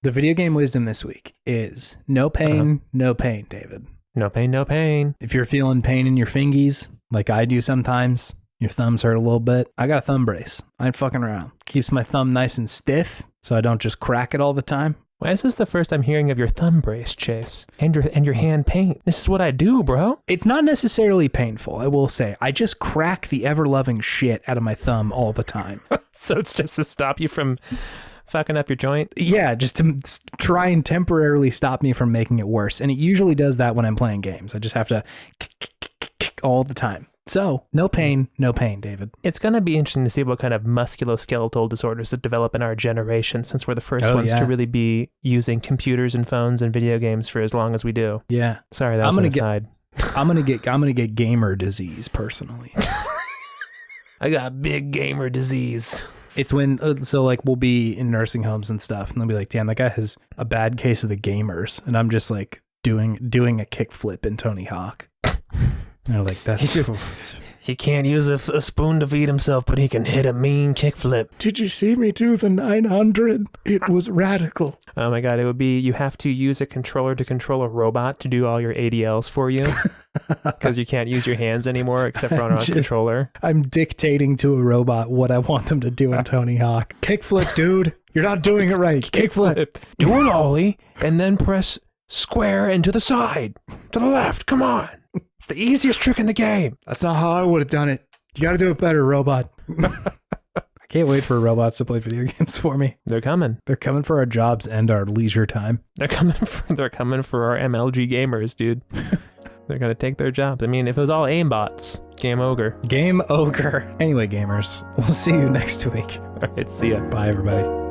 The video game wisdom this week is no pain, no pain, David. No pain, no pain. If you're feeling pain in your fingies, like I do sometimes, your thumbs hurt a little bit, I got a thumb brace. I ain't fucking around. Keeps my thumb nice and stiff so I don't just crack it all the time. Why is this the first I'm hearing of your thumb brace, Chase? And your hand pain. This is what I do, bro. It's not necessarily painful, I will say. I just crack the ever-loving shit out of my thumb all the time. So it's just to stop you from fucking up your joint? Yeah, just to try and temporarily stop me from making it worse. And it usually does that when I'm playing games. I just have to kick all the time. So, no pain, David. It's going to be interesting to see what kind of musculoskeletal disorders that develop in our generation, since we're the first ones to really be using computers and phones and video games for as long as we do. Yeah. Sorry, that was an aside. I'm gonna get gamer disease personally. I got big gamer disease. It's when, we'll be in nursing homes and stuff, and they'll be like, damn, that guy has a bad case of the gamers. And I'm just like doing a kickflip in Tony Hawk. And they're like, he can't use a spoon to feed himself, but he can hit a mean kickflip. Did you see me do the 900? It was radical. Oh my God, it would be, you have to use a controller to control a robot to do all your ADLs for you. Because you can't use your hands anymore except for on a controller. I'm dictating to a robot what I want them to do in Tony Hawk. Kickflip, dude. You're not doing it right. Kickflip. Do an ollie and then press square and to the side. To the left. Come on. It's the easiest trick in the game. That's not how I would have done it. You got to do it better, robot. I can't wait for robots to play video games for me. They're coming. They're coming for our jobs and our leisure time. They're coming for our MLG gamers, dude. They're going to take their jobs. I mean, if it was all aimbots, game ogre. Game ogre. Anyway, gamers, we'll see you next week. All right, see ya. Bye, everybody.